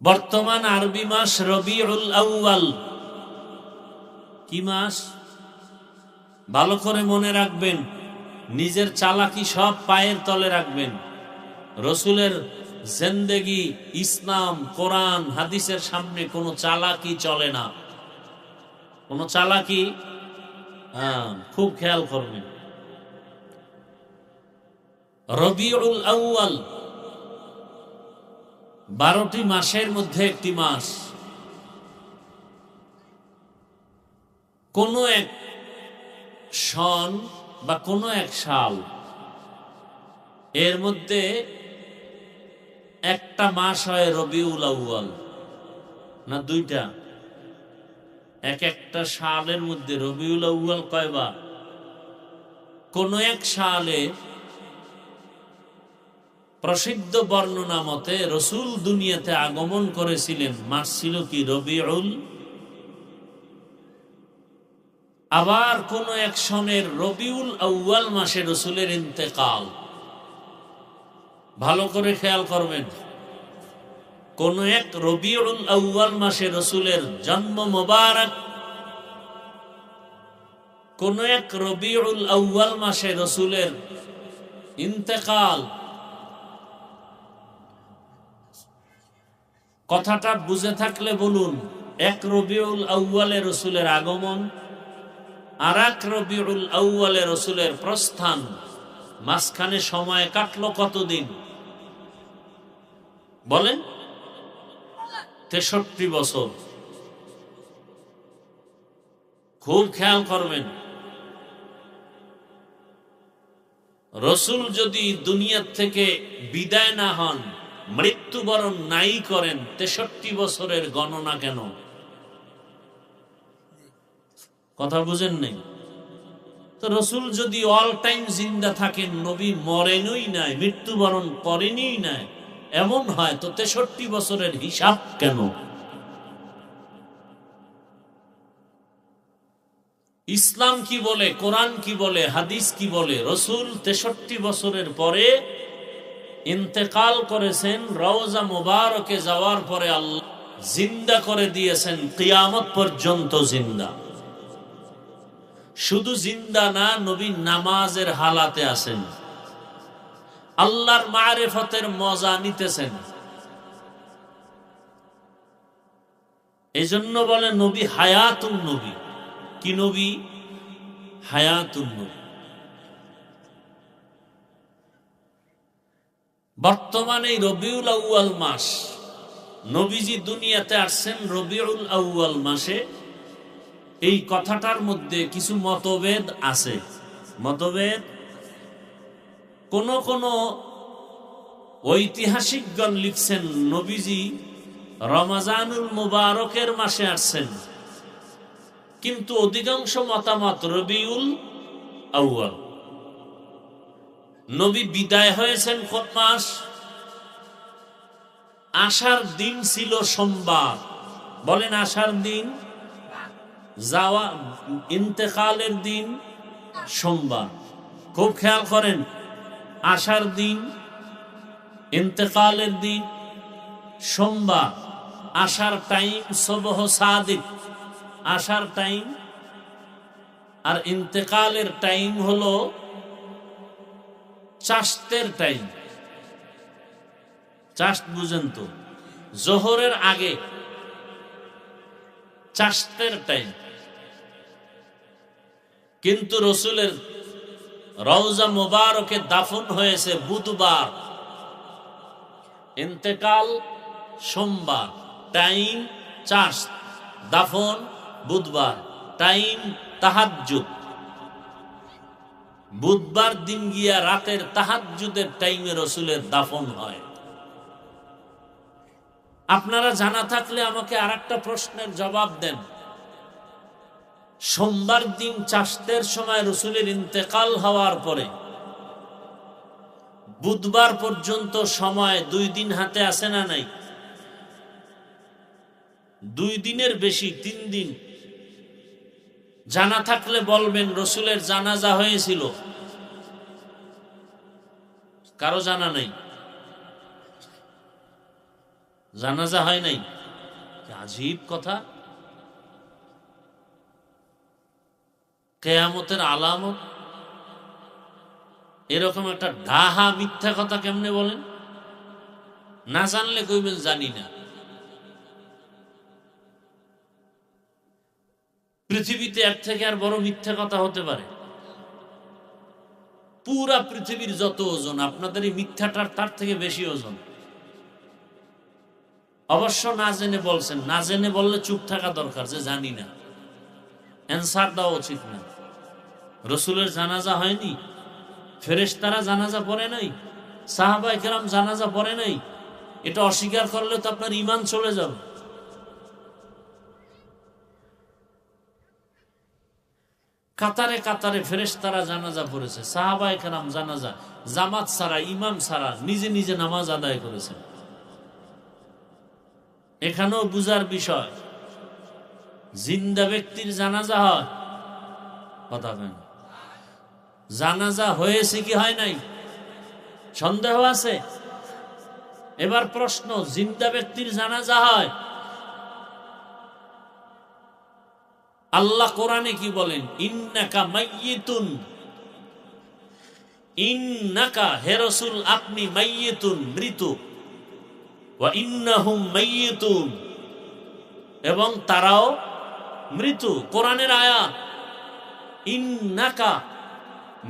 বর্তমান আরবি মাস রবিউল আউয়াল। কি মাস? ভালো করে মনে রাখবেন, নিজের চালাকি সব পায়ের তলে রাখবেন। রসুলের জিন্দেগি, ইসলাম, কোরআন, হাদিসের সামনে কোনো চালাকি চলে না। কোনো চালাকি, খুব খেয়াল করবেন। রবিউল আউয়াল 12টি মাসের মধ্যে একটি মাস। কোনো এক সন বা কোনো এক সাল, এর মধ্যে একটা মাস হয় রবিউল আউয়াল, না দুইটা? এক একটা সালের মধ্যে রবিউল আউয়াল কয়বার? কোন এক সালে প্রসিদ্ধ বর্ণনা মতে রসুল দুনিয়াতে আগমন করেছিলেন, মাস ছিল কি রবিউল। আবার কোন এক সনের রবিউল আউয়াল মাসে রসুলের ইন্তেকাল। ভালো করে খেয়াল করবেন, কোন এক রবিউল আউয়াল মাসে রসুলের জন্ম মোবারক, কোন এক রবিউল আউয়াল মাসে রসুলের ইন্তেকাল। কথাটা বুঝে থাকলে বলুন, এক রবিউল আউয়ালে রসুলের আগমন, আর এক রবিউল আউয়ালে রসুলের প্রস্থান, মাঝখানে সময় কাটলো কতদিন বলেন? 63 বছর। খুব খেয়াল করবেন, রসুল যদি দুনিয়ার থেকে বিদায় না হন, মৃত্যুবরণ নাই করেন, 63 বছরের গণনা কেন? কথা বুঝেন নেই তো? রসুল যদি অল টাইম জিন্দা থাকেন, নবী মরেনই নাই, মৃত্যুবরণ করেনই নাই, এমন হয় তো 63 বছরের হিসাব কেন? ইসলাম কি বলে, কোরআন কি বলে, হাদিস কি বলে? রসুল 63 বছরের পরে ইন্তেকাল করেছেন। রওজা মুবারকে যাওয়ার পরে আল্লাহ জিন্দা করে দিয়েছেন, কিয়ামত পর্যন্ত জিন্দা। শুধু জিন্দা না, নবী নামাজের হালাতে আছেন, আল্লাহর মারিফতের মজা নিতেছেন। এই জন্য বলে নবী হায়াতুন নবী। কি নবী? হায়াতুন নবী। বর্তমানে রবিউল আউয়াল মাস, নবীজি দুনিয়াতে আসছেন রবিউল আউয়াল মাসে। এই কথাটার মধ্যে কিছু মতভেদ আছে। মতভেদ, কোন কোন ঐতিহাসিকগণ লিখছেন নবীজি রমজানুল মুবারকের মাসে আসছেন, কিন্তু অধিকাংশ মতামত রবিউল আউয়াল। নবী বিদায় হয়েছেন কোন মাস? আসার দিন ছিল সোমবার। বলেন, আসার দিন, যাওয়া ইন্তেকালের দিন সোমবার। খুব খেয়াল করেন, আসার দিন, ইন্তেকালের দিন সোমবার। আসার টাইম সুবহ সাদিক, আসার টাইম, আর ইন্তেকালের টাইম হলো চাষতের টাইম। চাষ বুঝেন তো? জোহরের আগে চাষতের টাইম। কিন্তু রসুলের রওজা মুবারকে দাফন হয়েছে বুধবার, ইন্তেকাল সোমবার, টাইম চাষ, দাফন বুধবার, টাইম তাহাজ্জুদ। বুধবার দিন গিয়া রাতের তাহাজ্জুদের টাইমে রসুলের দাফন হয়। আপনারা জানা থাকলে আমাকে আরেকটা প্রশ্নের জবাব দেন। সোমবার দিন চাষতের সময় রসুলের ইন্তেকাল হওয়ার পরে বুধবার পর্যন্ত সময় 2 দিন হাতে আসে না নাই? 2 দিনের বেশি, 3 দিন। জানা থাকলে বলবেন, রসুলের জানাজা হয়েছিল? কারো জানা নাই? জানাজা হয় নাই। আজীব কথা। কিয়ামতের আলামত এরকম একটা ডাহা মিথ্যা কথা কেমনে বলেন? না জানলে কইবেন জানি না। পৃথিবীতে এর থেকে আর বড় মিথ্যা কথা হতে পারে? পুরা পৃথিবীর যত ওজন, আপনাদের এই মিথ্যাটার তার থেকে বেশি ওজন। অবশ্য না জেনে বলছেন, না জেনে বললে চুপ থাকা দরকার যে জানি না, অ্যান্সার দেওয়া উচিত না। রসুলের জানাজা হয়নি, ফেরেশতারা জানাজা পড়ে নাই, সাহাবায়ে কেরাম জানাজা পড়ে নাই, এটা অস্বীকার করলে তো আপনার ঈমান চলে যাবে। কাতারে কাতারে ফেরেশতারা জানাজা পড়েছে, সাহাবায়ে কেরাম জানাজা জামাত ছাড়া, ইমাম ছাড়া নিজে নিজে নামাজ আদায় করেছেন। এখানেও বুঝার বিষয়, জিন্দা ব্যক্তির জানাজা হয়, কথা কেন? জানাজা হয়েছে কি হয় নাই সন্দেহ আছে? এবার প্রশ্ন, জিন্দা ব্যক্তির জানাজা হয়? আল্লাহ কোরআনে কি বলেন? ইন্নাকা মাইয়িতুন, ইন্নাকা হে রাসূল আপনি মাইয়িতুন মৃত, ওয়া ইন্নাহুম মাইয়িতুন এবং তারাও মৃত। কোরআনের আয়াত। ইন্নাকা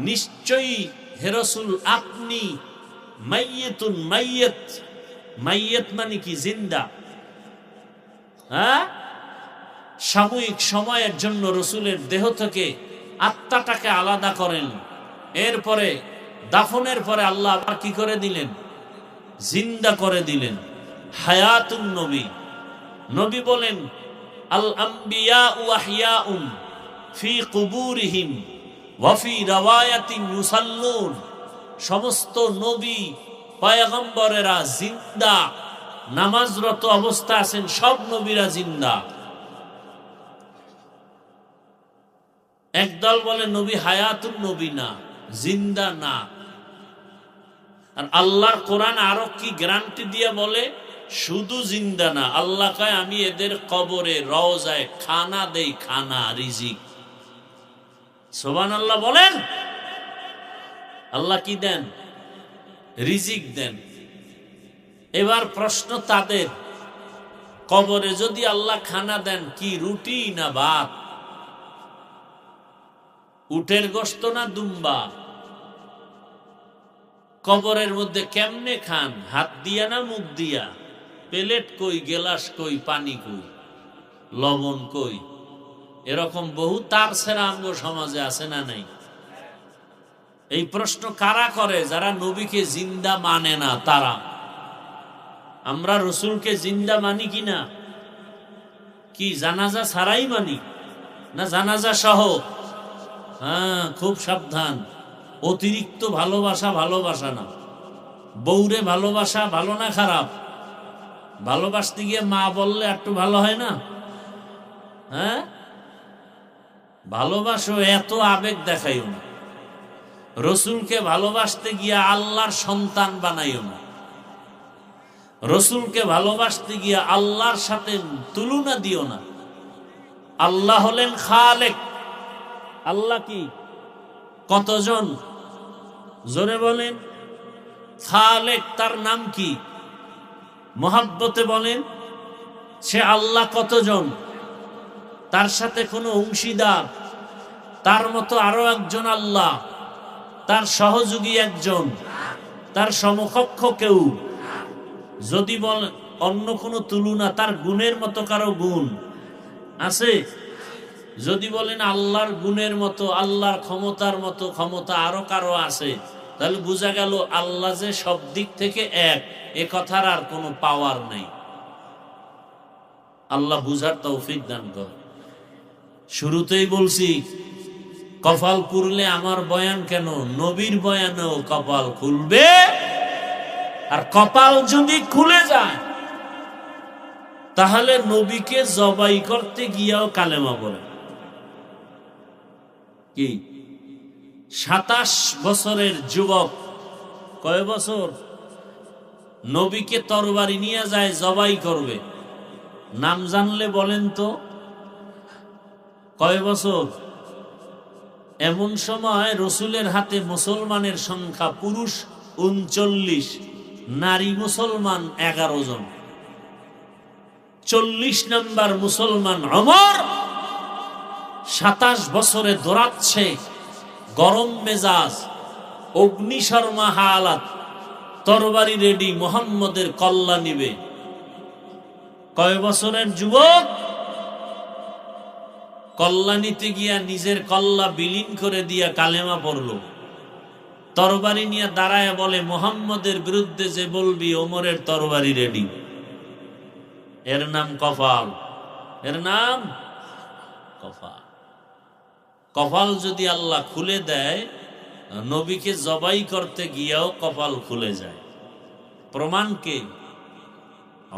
নিশ্চয়ই হে রাসূল আপনি, মাইয়িতুন মাইয়িত, মাইয়িত মানে কি? জিন্দা। হ্যাঁ, সাময়িক সময়ের জন্য রসুলের দেহ থেকে আত্মাটাকে আলাদা করেন, এরপরে দাফনের পরে আল্লাহ আবার কি করে দিলেন? জিন্দা করে দিলেন। হায়াতুন নবী, নবী বলেন আল আম্বিয়া ওয়াহিয়াউন ফি কুবুরিহিম ওয়া ফি রাওয়ায়াতিন ইউসাল্লুন, সমস্ত নবী পয়গম্বরেরা জিন্দা, নামাজরত অবস্থা আছেন, সব নবীরা জিন্দা। একদল বলে নবী হায়াতুন নবী না, জিন্দা না। আর আল্লাহর কোরআন আরো কি গ্যারান্টি দিয়ে বলে? শুধু জিন্দা না, আল্লাহ কয় আমি এদের কবরে রওজায় খানা দেই, খানা, রিজিক। সুবহানাল্লাহ বলেন। আল্লাহ কি দেন? রিজিক দেন। এবার প্রশ্ন তাদের, কবরে যদি আল্লাহ খানা দেন, কি রুটি না ভাত? উটের গোশত না দুম্বা? কবরের মধ্যে কেমনে খান? হাত দিয়া না মুখ দিয়া? প্লেট কই, গেলাস কই, পানি কই, লবণ কই? এরকম বহু তার ছেড়া আঙ্গ সমাজে আছে না নাই? এই প্রশ্ন কারা করে? যারা নবীকে জিন্দা মানে না তারা। আমরা রসুলকে জিন্দা মানি কিনা? কি জানাজা ছাড়াই মানি না জানাজা সহ? হ্যাঁ, খুব সাবধান। অতিরিক্ত ভালোবাসা ভালোবাসা না। বউরে ভালোবাসা ভালো না খারাপ? ভালোবাসতে গিয়ে মা বললে একটু ভালো হয় না? হ্যাঁ, ভালোবাসো, এত আবেগ দেখাইও না। রসুলকে ভালোবাসতে গিয়ে আল্লাহর সন্তান বানাইও না। রসুলকে ভালোবাসতে গিয়ে আল্লাহর সাথে তুলনা দিও না। আল্লাহ হলেন খালেক। আল্লাহ কি? কতজন? জোরে বলেন। খালেক, তার নাম কি? মহাব্বতে বলেন সে আল্লাহ কতজন? তার সাথে কোনো অংশীদার? তার মতো আরো একজন আল্লাহ? তার সহযোগী একজন? তার সমকক্ষ কেউ? যদি বলেন অন্য কোনো তুলনা, তার গুণের মতো কারো গুণ আছে? যদি বলেন আল্লাহর গুণের মতো, আল্লাহর ক্ষমতার মতো ক্ষমতা আরো কারো আছে, তাহলে বোঝা গেল আল্লাহ যে সব দিক থেকে এক, এ কথার আর কোনো পাওয়ার নেই। আল্লাহ বুঝার তৌফিক দান কর। শুরুতেই বলছি, কপাল খুললে আমার বয়ান কেন, নবীর বয়ানেও কপাল খুলবে। আর কপাল যদি খুলে যায় তাহলে নবীকে জবাই করতে গিয়েও কালেমা পড়ে। কি 27 বছরের যুবক, কয় বছর? নবীকে তরবারি নিয়ে যায় জবাই করবে, নাম জানলে বলেন তো কয় বছর? এমন সময় রসুলের হাতে মুসলমানের সংখ্যা পুরুষ ৩৯, নারী মুসলমান ১১ জন। ৪০ নম্বর মুসলমান ওমর ২৭ বছরে দৌড়াচ্ছে, গরম মেজাজ, অগ্নিশর্মা হালাত, তরবারি রেডি, মুহাম্মদের কল্লা নিবে। কয় বছরের যুবক? কল্লা নিতে গিয়া নিজের কল্লা বিলীন করে দিয়া কালেমা পড়ল। তরবারি নিয়ে দাঁড়ায় বলে, মুহাম্মদের বিরুদ্ধে যে বলবি ওমরের তরবারি রেডি। এর নাম কপাল, এর নাম কপাল। কপাল যদি আল্লাহ খুলে দেয়, নবীকে জবাই করতে গিয়েও কপাল খুলে যায়। প্রমাণ কে?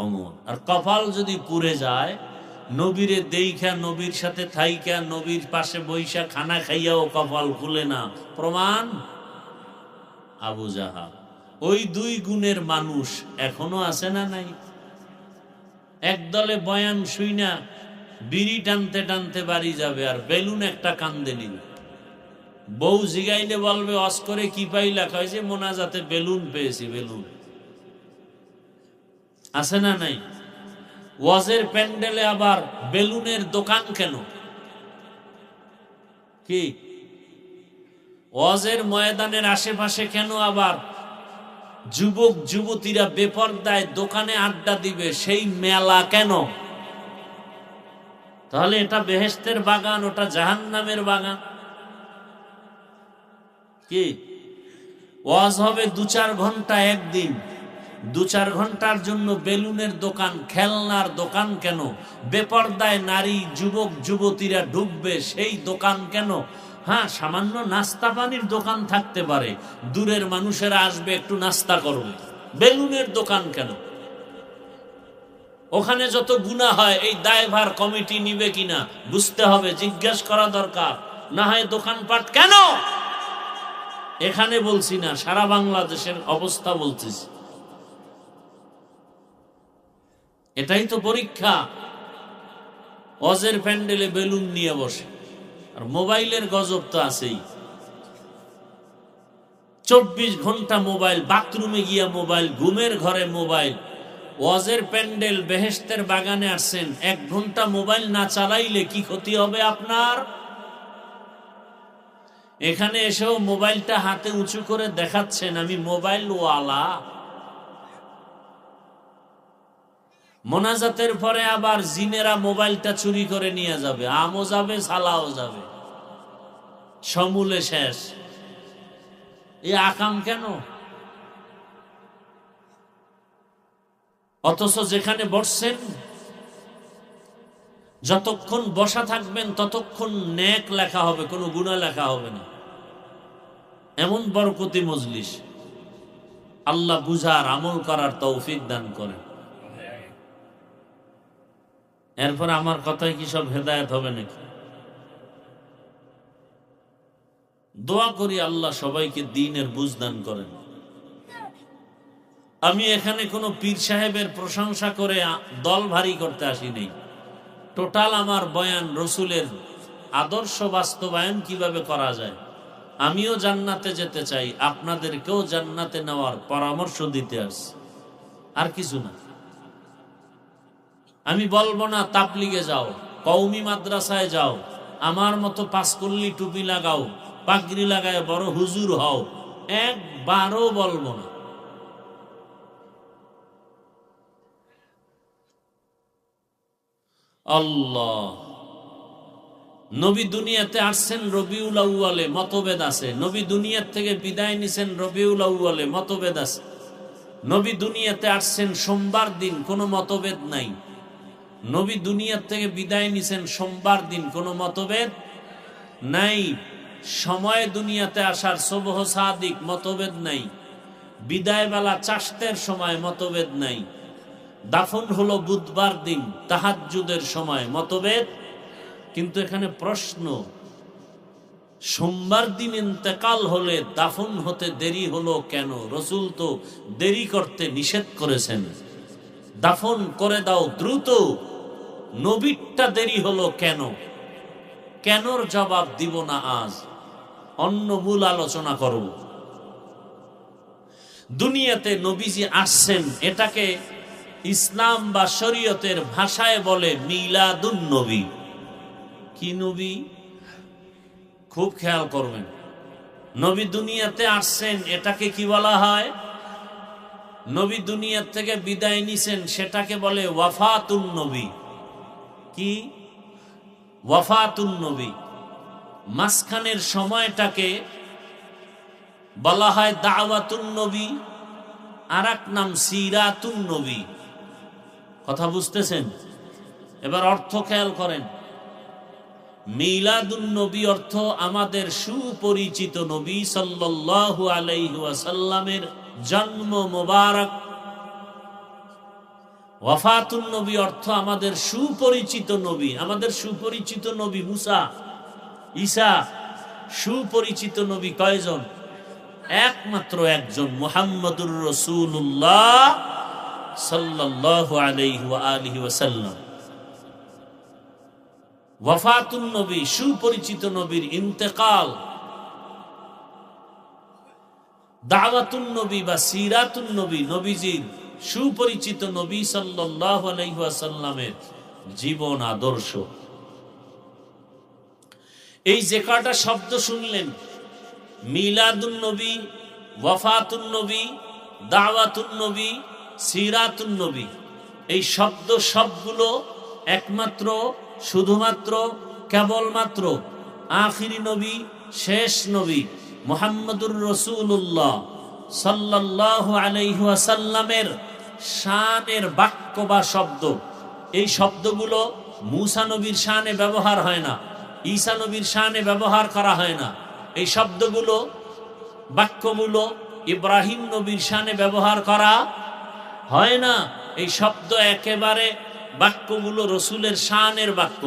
ওমর। আর কপাল যদি পুড়ে যায়, নবীরে দেইখা, নবীর সাথে থাইকা, নবীর পাশে বৈশা খানা খাইয়াও কপাল খুলে না। প্রমাণ আবু জাহাল। ওই দুই গুণের মানুষ এখনো আছে না নাই? একদলে বয়ান শুইনা বিড়ি টানতে টানতে বাড়ি যাবে, আর বেলুন একটা কান্দে নিবে। বউ জিগাইলে বলবে, অস্করে কি পাইলা? কয় যে মোনাজাতে বেলুন পেয়েছি। বেলুন আছে না নাই? ওয়াজের প্যান্ডেলে আবার বেলুনের দোকান কেন? কি ওয়াজের ময়দানের আশেপাশে কেন আবার যুবক যুবতীরা বেপরদায় দোকানে আড্ডা দিবে? সেই মেলা কেন? তাহলে এটা বেহেশতের বাগান, ওটা জাহান্নামের বাগান। কি ওয়াজ হবে ২-৪ ঘন্টা একদিন, ২-৪ ঘন্টার জন্য বেলুনের দোকান, খেলনার দোকান কেন? বেপরদায় নারী যুবক যুবতীরা ঢুকবে, সেই দোকান কেন? হ্যাঁ, সামান্য নাস্তা পানির দোকান থাকতে পারে, দূরের মানুষেরা আসবে একটু নাস্তা করবে। বেলুনের দোকান কেন? ওখানে যত গুনাহ হয়, এই দায়ভার কমিটি নিবে কিনা বুঝতে হবে, জিজ্ঞাসা করা দরকার। না হয় দোকানপাট কেন? এখানে বলছি না, সারা বাংলাদেশের অবস্থা বলতেছি। এটাই তো পরীক্ষা। ওয়াজের প্যান্ডেলে বেলুন নিয়ে বসে, আর মোবাইলের গজব তো আছেই। ২৪ ঘন্টা মোবাইল, বাথরুমে গিয়া মোবাইল, ঘুমের ঘরে মোবাইল। ওয়াজের প্যান্ডেল, বেহেশতের বাগানে আসছেন, ১ ঘন্টা মোবাইল না চালাইলে কি ক্ষতি হবে আপনার? এখানে এসেও মোবাইলটা হাতে উঁচু করে দেখাচ্ছেন, আমি মোবাইল ওয়ালা। মোনাজাতের পরে আবার জিনেরা মোবাইলটা চুরি করে নিয়ে যাবে, আমও যাবে, সালাও যাবে, সমূলে শেষ। এই আকাম কেন? অথচ যেখানে বসছেন, যতক্ষণ বসা থাকবেন ততক্ষণ নেক লেখা হবে, কোনো গুনাহ লেখা হবে না। এমন বরকতি মজলিস। আল্লাহ বুঝার, আমল করার তৌফিক দান করেন। এরপর আমার কথায় কি সব হেদায়েত হবে নাকি? দোয়া করি আল্লাহ সবাইকে দ্বীনের বুঝ দান করেন। আমি এখানে কোনো পীর সাহেবের প্রশংসা করে দল ভারী করতে আসি নাই। টোটাল আমার বয়ান রসুলের আদর্শ বাস্তবায়ন কিভাবে করা যায়। আমিও জান্নাতে যেতে চাই, আপনাদেরকেও জান্নাতে নেওয়ার পরামর্শ দিতে আসছি, আর কিছু না। আমি বলবো না তাবলিগে যাও, কওমি মাদ্রাসায় যাও, আমার মতো পাঁচকল্লি টুপি লাগাও, পাগড়ি লাগায় বড় হুজুর হও, একবারও বলবো না। আল্লাহ নবী দুনিয়াতে আসছেন রবিউল আউয়ালে, মতভেদ আছে। নবী দুনিয়ার থেকে বিদায় নিছেন রবিউল আউয়ালে, মতভেদ আছে। নবী দুনিয়াতে আসছেন সোমবার দিন, কোনো মতভেদ নাই। নবী দুনিয়ার থেকে বিদায় নিছেন সোমবার দিন, কোনো মতভেদ নাই। সময় দুনিয়াতে আসার সুবহ সাদিক, মতভেদ নাই। বিদায় বেলা চাষতের সময়, মতভেদ নাই। দাফন হলো বুধবার দিন, তাহাজ্জুদের সময়, মতভেদ। কিন্তু এখানে প্রশ্ন, সোমবার দিন ইন্তেকাল হলে দাফন হতে দেরি হলো কেন? রসুল তো দেরি করতে নিষেধ করেছেন, দাফন করে দাও দ্রুত। নবীরটা দেরি হলো কেন? কেনর জবাব দিব না আজ, অন্য মূল আলোচনা করব। দুনিয়াতে নবীজি আসছেন, এটাকে ইসলাম বা শরীয়তের ভাষায় বলে মিলাদুন নবী। কি নবী? খুব খেয়াল করবেন, নবী দুনিয়াতে আসছেন এটাকে কি বলা হয়? নবী দুনিয়া থেকে বিদায় নিছেন সেটাকে বলে ওয়াফাতুন নবী। কি? ওয়াফাতুন নবী। মাঝখানের সময়টাকে বলা হয় দাওয়াতুন নবী, আর এক নাম সিরাতুন নবী। কথা বুঝতেছেন? এবার অর্থ খেয়াল করেন। মিলাদুন নবী অর্থ আমাদের সুপরিচিত নবী সাল্লাল্লাহু আলাইহি ওয়াসাল্লামের জন্ম মোবারক। ওয়াফাতুন নবী অর্থ আমাদের সুপরিচিত নবী, আমাদের সুপরিচিত নবী মুসা, ঈসা। সুপরিচিত নবী কয়জন? একমাত্র একজন, মুহাম্মদুর রাসূলুল্লাহ সাল্লাল্লাহু আলাইহি ওয়া আলিহি ওয়াসাল্লাম। ওয়াফাতুন নবী, সুপরিচিত নবীর ইন্তেকাল। দাওয়াতুন নবী বা সিরাতুন নবী, নবীজির সুপরিচিত নবী সাল্লাল্লাহু আলাইহি ওয়াসাল্লামের জীবন আদর্শ। এই যে কয়টা শব্দ শুনলেন, মিলাদুন নবী, ওয়াফাতুন নবী, দাওয়াতুন নবী, সিরাতুন নবী, এই শব্দ সবগুলো একমাত্র, শুধুমাত্র, কেবলমাত্র আখিরি নবী, শেষ নবী মুহাম্মদুর রাসূলুল্লাহ সাল্লাল্লাহু আলাইহি ওয়াসাল্লামের শানের বাক্য বা শব্দ। এই শব্দগুলো মুসা নবীর শানে ব্যবহার হয় না, ঈসা নবীর শানে ব্যবহার করা হয় না। এই শব্দগুলো, বাক্যগুলো ইব্রাহিম নবীর শানে ব্যবহার করা হয় না। এই শব্দ একেবারে, বাক্যগুলো রসুলের শানের বাক্য।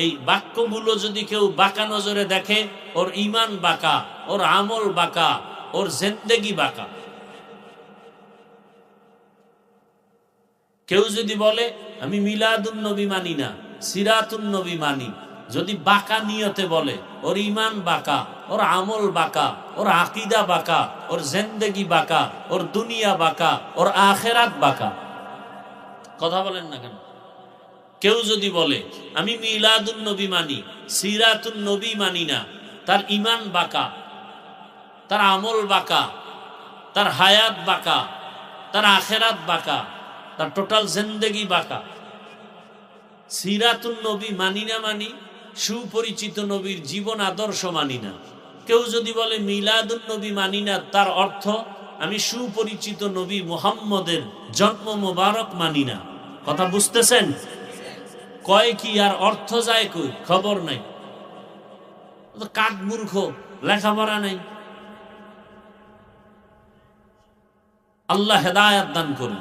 এই বাক্যগুলো যদি কেউ বাঁকা নজরে দেখে, ওর ঈমান বাঁকা, ওর আমল বাঁকা, ওর জিন্দেগি বাঁকা। কেউ যদি বলে আমি মিলাদুন নবী মানি না, সিরাতুন নবী মানি, যদি বাঁকা নিয়তে বলে, ওর ঈমান বাঁকা, ওর আমল বাঁকা, ওর আকীদা বাঁকা, ওর জিন্দেগি বাঁকা, ওর দুনিয়া বাঁকা, ওর আখিরাত বাঁকা। কথা বলেন না কেন? কেউ যদি বলে আমি মিলাদুন নবী মানি, সিরাতুন নবী মানি না, তার ঈমান বাঁকা, তার আমল বাঁকা, তার হায়াত বাঁকা, তার আখিরাত বাঁকা, তার টোটাল জিন্দেগি বাঁকা। সিরাতুন নবী মানি না মানি, সুপরিচিত নবীর জীবন আদর্শ মানি না। কেউ যদি বলে মিলাদুন নবী মানি না, তার অর্থ আমি সুপরিচিত নবী মুহাম্মদের জন্ম মোবারক মানি না। কথা বুঝতেছেন? কয় কি আর অর্থ যায় কই, খবর নাই। কাক মূর্খ, লেখাপড়া নাই। আল্লাহ হেদায়েত দান করুন।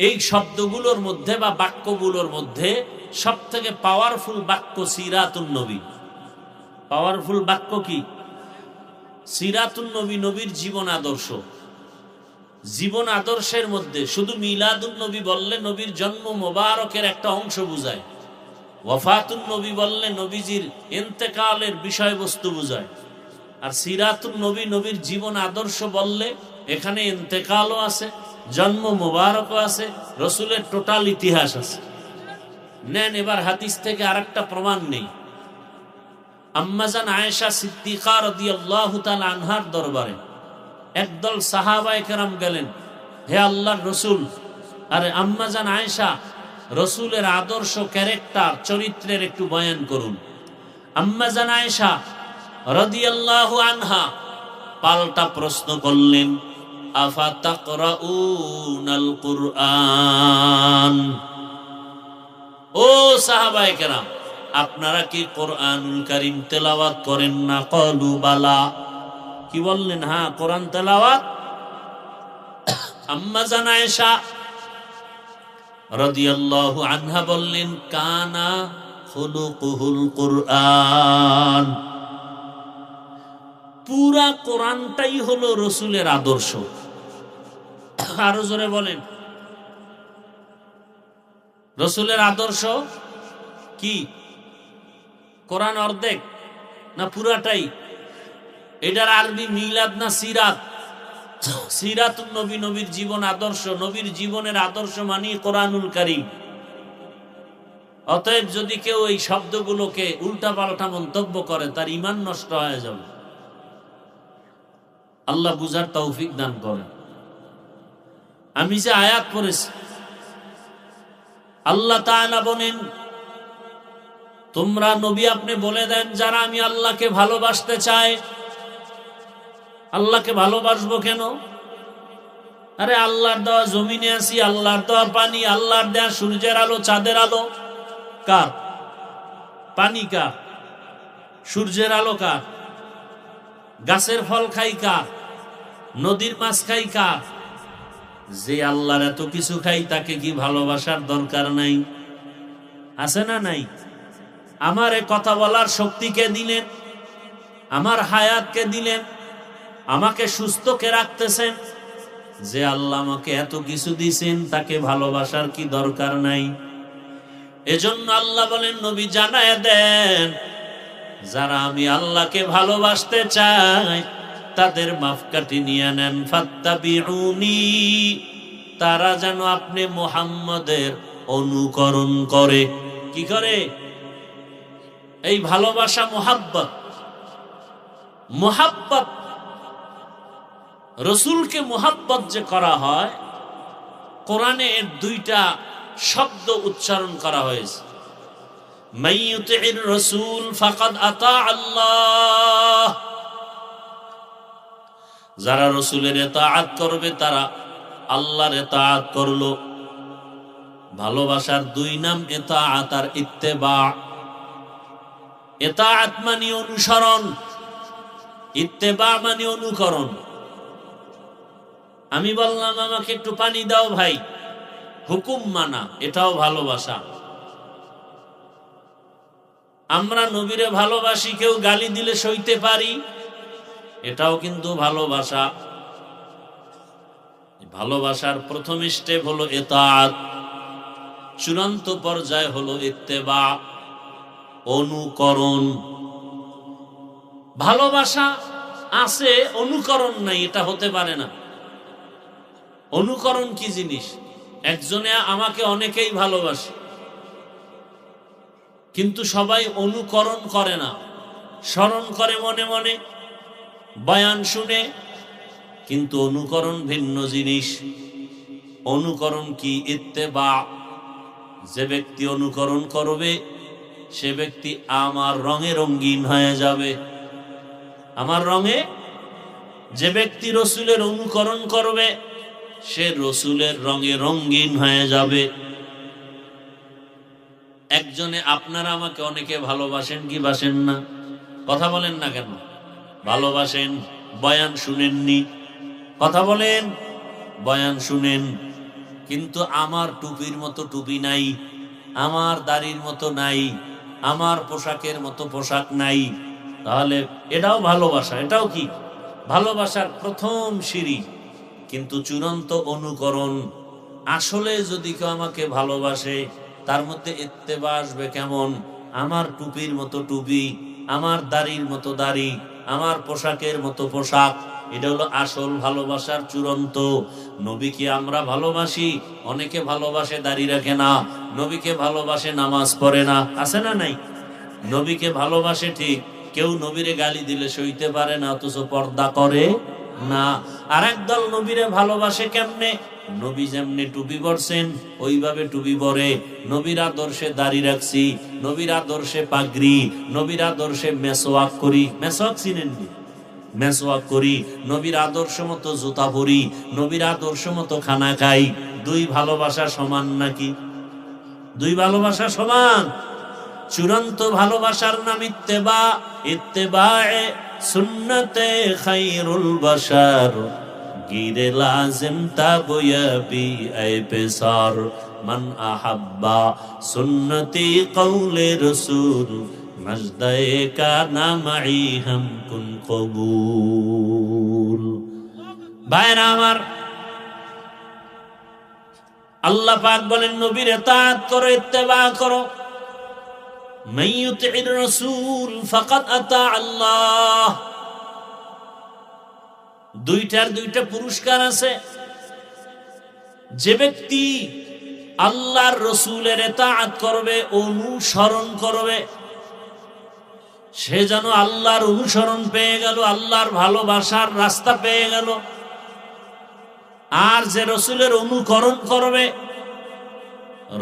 এই শব্দগুলোর মধ্যে বা বাক্যগুলোর মধ্যে সব থেকে পাওয়ারফুল বাক্য সিরাতুন নবী। পাওয়ারফুল বাক্য কি? সিরাতুন নবী, নবীর জীবন আদর্শ। জীবন আদর্শের মধ্যে শুধু মিলাদুন নবী বললে নবীর জন্ম মোবারকের একটা অংশ বুঝায়, ওয়াফাতুন নবী বললে নবীজির ইন্তেকালের বিষয়বস্তু বুঝায়, আর সিরাতুন নবী, নবীর জীবন আদর্শ বললে এখানে ইন্তেকালও আছে, জন্ম মোবারকও আছে, রসুলের টোটাল ইতিহাস আছে। নেন এবার হাদিস থেকে আরেকটা প্রমাণ নেই। আম্মাজান আয়েশা সিদ্দিকা রাদিয়াল্লাহু তাআলা আনহার দরবারে একদল সাহাবায়ে কেরাম গেলেন, হে আল্লাহর রসুল, আরে আম্মাজান আয়েশা, রসুলের আদর্শ, ক্যারেক্টার, চরিত্রের একটু বয়ান করুন। আম্মাজান আয়েশা রাদিয়াল্লাহু আনহা পাল্টা প্রশ্ন করলেন, আফা তাকরাউনাল কুরআন? ও সাহাবায়ে কেরাম, আপনারা কি কোরআনুল কারীম তেলাওয়াত করেন না? ক্বালু বালা। কি বললেন? হ্যাঁ, কোরআন তেলাওয়াত। আম্মা জান আয়েশা রাদিয়াল্লাহু আনহা বললেন, কানা খুলুকুহুল কুরআন। পুরা কোরআনটাই হলো রসুলের আদর্শ। আরো জোরে বলেন, রসুলের আদর্শ কি? কোরআন অর্ধেক না পুরাটাই? এটার আরবি মিলাদ না সিরাত? সিরাতুন নবী, নবীর জীবন আদর্শ। নবীর জীবনের আদর্শ মানি কোরআনুল কারীম। অতএব যদি কেউ এই শব্দগুলোকে উল্টাপাল্টা মন্তব্য করে তার ঈমান নষ্ট হয়ে যাবে। আল্লাহ বুঝার তৌফিক দান করেন। আমি যে আয়াত পড়েছি, আল্লাহ তাআলা বলেন, তোমরা নবী আপনি বলে দেন যারা আমি আল্লাহকে ভালোবাসতে চায়। আল্লাহকে ভালোবাসবো কেন? আরে আল্লাহর দেওয়া জমিনে আছি, আল্লাহর দেওয়া পানি, আল্লাহর দেওয়া সূর্যের আলো, চাঁদের আলো কার? পানি কার? সূর্যের আলো কার? গাছের ফল খাই কার? নদীর মাছ খাই কার? যে আল্লাহর এত কিছু খাই তাকে কি ভালোবাসার দরকার নাই? আছে না নাই? আমার এ কথা বলার শক্তি কে দিলেন? আমার হায়াত কে দিলেন? আমাকে সুস্থ কে রাখতেছেন? যে আল্লাহ আমাকে এত কিছু দিয়েছেন তাকে ভালোবাসার কি দরকার নাই? এজন্য আল্লাহ বলেন, নবী জানায় দেন যারা আমি আল্লাহকে ভালোবাসতে চাই তাদের মাপকাঠি নিয়ে নেন। ফাত্তাবিউনি, তারা যেন আপনি মুহাম্মদের অনুকরণ করে। কি করে? এই ভালোবাসা মুহাব্বত। মুহাব্বত, রসুলকে মুহাব্বত যে করা হয়, কোরআনে এর দুইটা শব্দ উচ্চারণ করা হয়েছে। মাইয়ুতির রাসূল ফাকাদ আতা আল্লাহ, যারা রসুলের ইতাআত করবে তারা আল্লাহর ইতাআত করলো। ভালোবাসার দুই নাম ইতাআত আর ইত্তেবা। ইতাআত মানে অনুসরণ, ইত্তেবা মানে অনুকরণ। আমি বললাম আমাকে একটু পানি দাও ভাই, হুকুম মানা, এটাও ভালোবাসা। আমরা নবীরে ভালোবাসি, কেউ গালি দিলে সইতে পারি, এটাও কিন্তু ভালোবাসা। ভালোবাসার প্রথম স্টেপ হলো ইতাআত, চূড়ান্ত পর্যায় হলো ইত্তেবা, অনুকরণ। ভালোবাসা আছে, অনুকরণ নাই, এটা হতে পারে না। অনুকরণ কি জিনিস? একজনে আমাকে অনেকেই ভালোবাসে, কিন্তু সবাই অনুকরণ করে না, স্মরণ করে মনে মনে, বয়ান শুনে, কিন্তু অনুকরণ ভিন্ন জিনিস। অনুকরণ কি? ইত্তেবা। যে ব্যক্তি অনুকরণ করবে সে ব্যক্তি আমার রঙে রঙিন হয়ে যাবে। আমার রঙে, যে ব্যক্তি রসুলের অনুকরণ করবে সে রসুলের রঙে রঙিন হয়ে যাবে। একজনে আপনারা আমাকে অনেকে ভালোবাসেন কি বাসেন না? কথা বলেন না কেন? ভালোবাসেন। বয়ান শুনেননি? কথা বলেন। বয়ান শুনেন, কিন্তু আমার টুপির মতো টুপি নাই, আমার দাড়ির মতো নাই, আমার পোশাকের মতো পোশাক নাই। তাহলে এটাও ভালোবাসা। এটাও কি? ভালোবাসার প্রথম সিঁড়ি, কিন্তু চূড়ান্ত অনুকরণ। আসলে যদি কেউ আমাকে ভালোবাসে তার মধ্যে ইত্তেবা আসবে কেমন? আমার টুপির মতো টুপি, আমার দাড়ির মতো দাড়ি, আমার পোশাকের মতো পোশাক। এটা হলো আসল ভালোবাসার চূড়ান্ত। নবীকে আমরা ভালোবাসি, অনেকে ভালোবাসে দাড়ি রাখে না, নবীকে ভালোবাসে নামাজ পড়ে না, আছে না নাই? নবীকে ভালোবাসে ঠিক, কেউ নবীরে গালি দিলে সইতে পারে না, অথচ পর্দা করে না। আর একদল নবীরে ভালোবাসে কেমনে? নবী যেমনি টুপি পরছেন ওইভাবে টুপি পরে, নবীর আদর্শে দাড়ি রাখছি, নবীর আদর্শে পাগড়ি, নবীর আদর্শে মেসওয়াক করি। মেসওয়াক চিনেননি? মেসওয়াক করি, নবীর আদর্শ মতো জুতা পরি, নবীর আদর্শ মতো খানা খাই। দুই ভালোবাসা সমান নাকি? দুই ভালোবাসা সমান। চূড়ান্ত ভালোবাসার নাম ইত্তেবা। ইত্তেবায়ে সুন্নতে খায়রুল বাশার, গিরে লাজিম তাবয়াবি আই পেসার। মান আহাব্বা সুন্নতি কওলে রাসূল মাজদায়ে কানা মাই হাম কুন কবুল। ভাইরা আমার, আল্লাহ পাক বলেন নবীর ইতাআত করো, ইত্তেবা করো। মান ইউতি'র রাসূল ফাকাদ আতা আল্লাহ। দুইটার দুইটা পুরস্কার আছে। যে ব্যক্তি আল্লাহর রাসূলের ইতাআত করবে, অনুসরণ করবে, সে যেন আল্লাহর অনুসরণ পেয়ে গেল, আল্লাহর ভালোবাসার রাস্তা পেয়ে গেল। আর যে রাসূলের অনুকরণ করবে,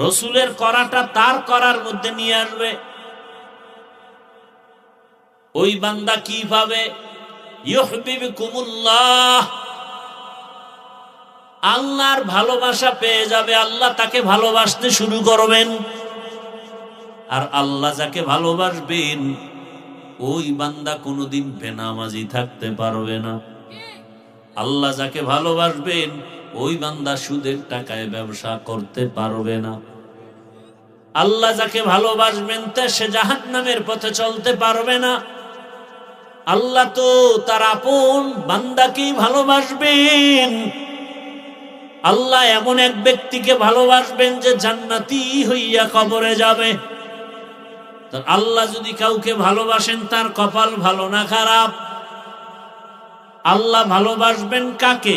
রাসূলের করাটা তার করার মধ্যে নিয়ে আসবে, ওই বান্দা কি পাবে? ইউহিব্বুকুমুল্লাহ, আল্লাহর ভালোবাসা পেয়ে যাবে। আল্লাহ তাকে ভালোবাসতে শুরু করবেন। আর আল্লাহ যাকে ভালোবাসবেন, ওই বান্দা কোনোদিন বেনামাজি থাকতে পারবে না। আল্লাহ যাকে ভালোবাসবেন, ওই বান্দা সুদের টাকায় ব্যবসা করতে পারবে না। আল্লাহ যাকে ভালোবাসবেন, তা সে জাহান্নামের পথে চলতে পারবে না। আল্লাহ তো তার আপন বান্দাকেই ভালোবাসবেন। আল্লাহ এমন এক ব্যক্তিকে ভালোবাসবেন যে জান্নাতি হইয়া কবরে যাবে। আল্লাহ যদি কাউকে ভালোবাসেন, তার কপাল ভালো না খারাপ। আল্লাহ ভালোবাসবেন কাকে?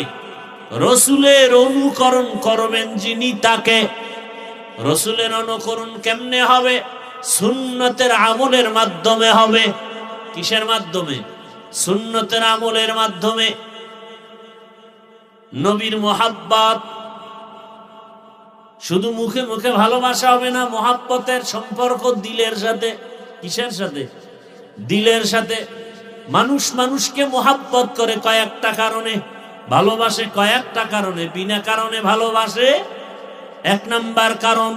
রাসূলের অনুকরণ করবেন যিনি, তাকে। রাসূলের অনুকরণ কেমনে হবে? সুন্নতের আমলের মাধ্যমে হবে। কিসের মাধ্যমে? সুন্নতের আমলের মাধ্যমে। নবীর মুহাব্বত, শুধু মুখে মুখে ভালোবাসা হবে না, মুহাব্বতের সম্পর্ক দিলের সাথে। কিসের সাথে? দিলের সাথে। মানুষ মানুষকে মুহাব্বত করে কয়েকটা কারণে, ভালোবাসে কয়েকটা কারণে। বিনা কারণে ভালোবাসে এক নাম্বার কারণ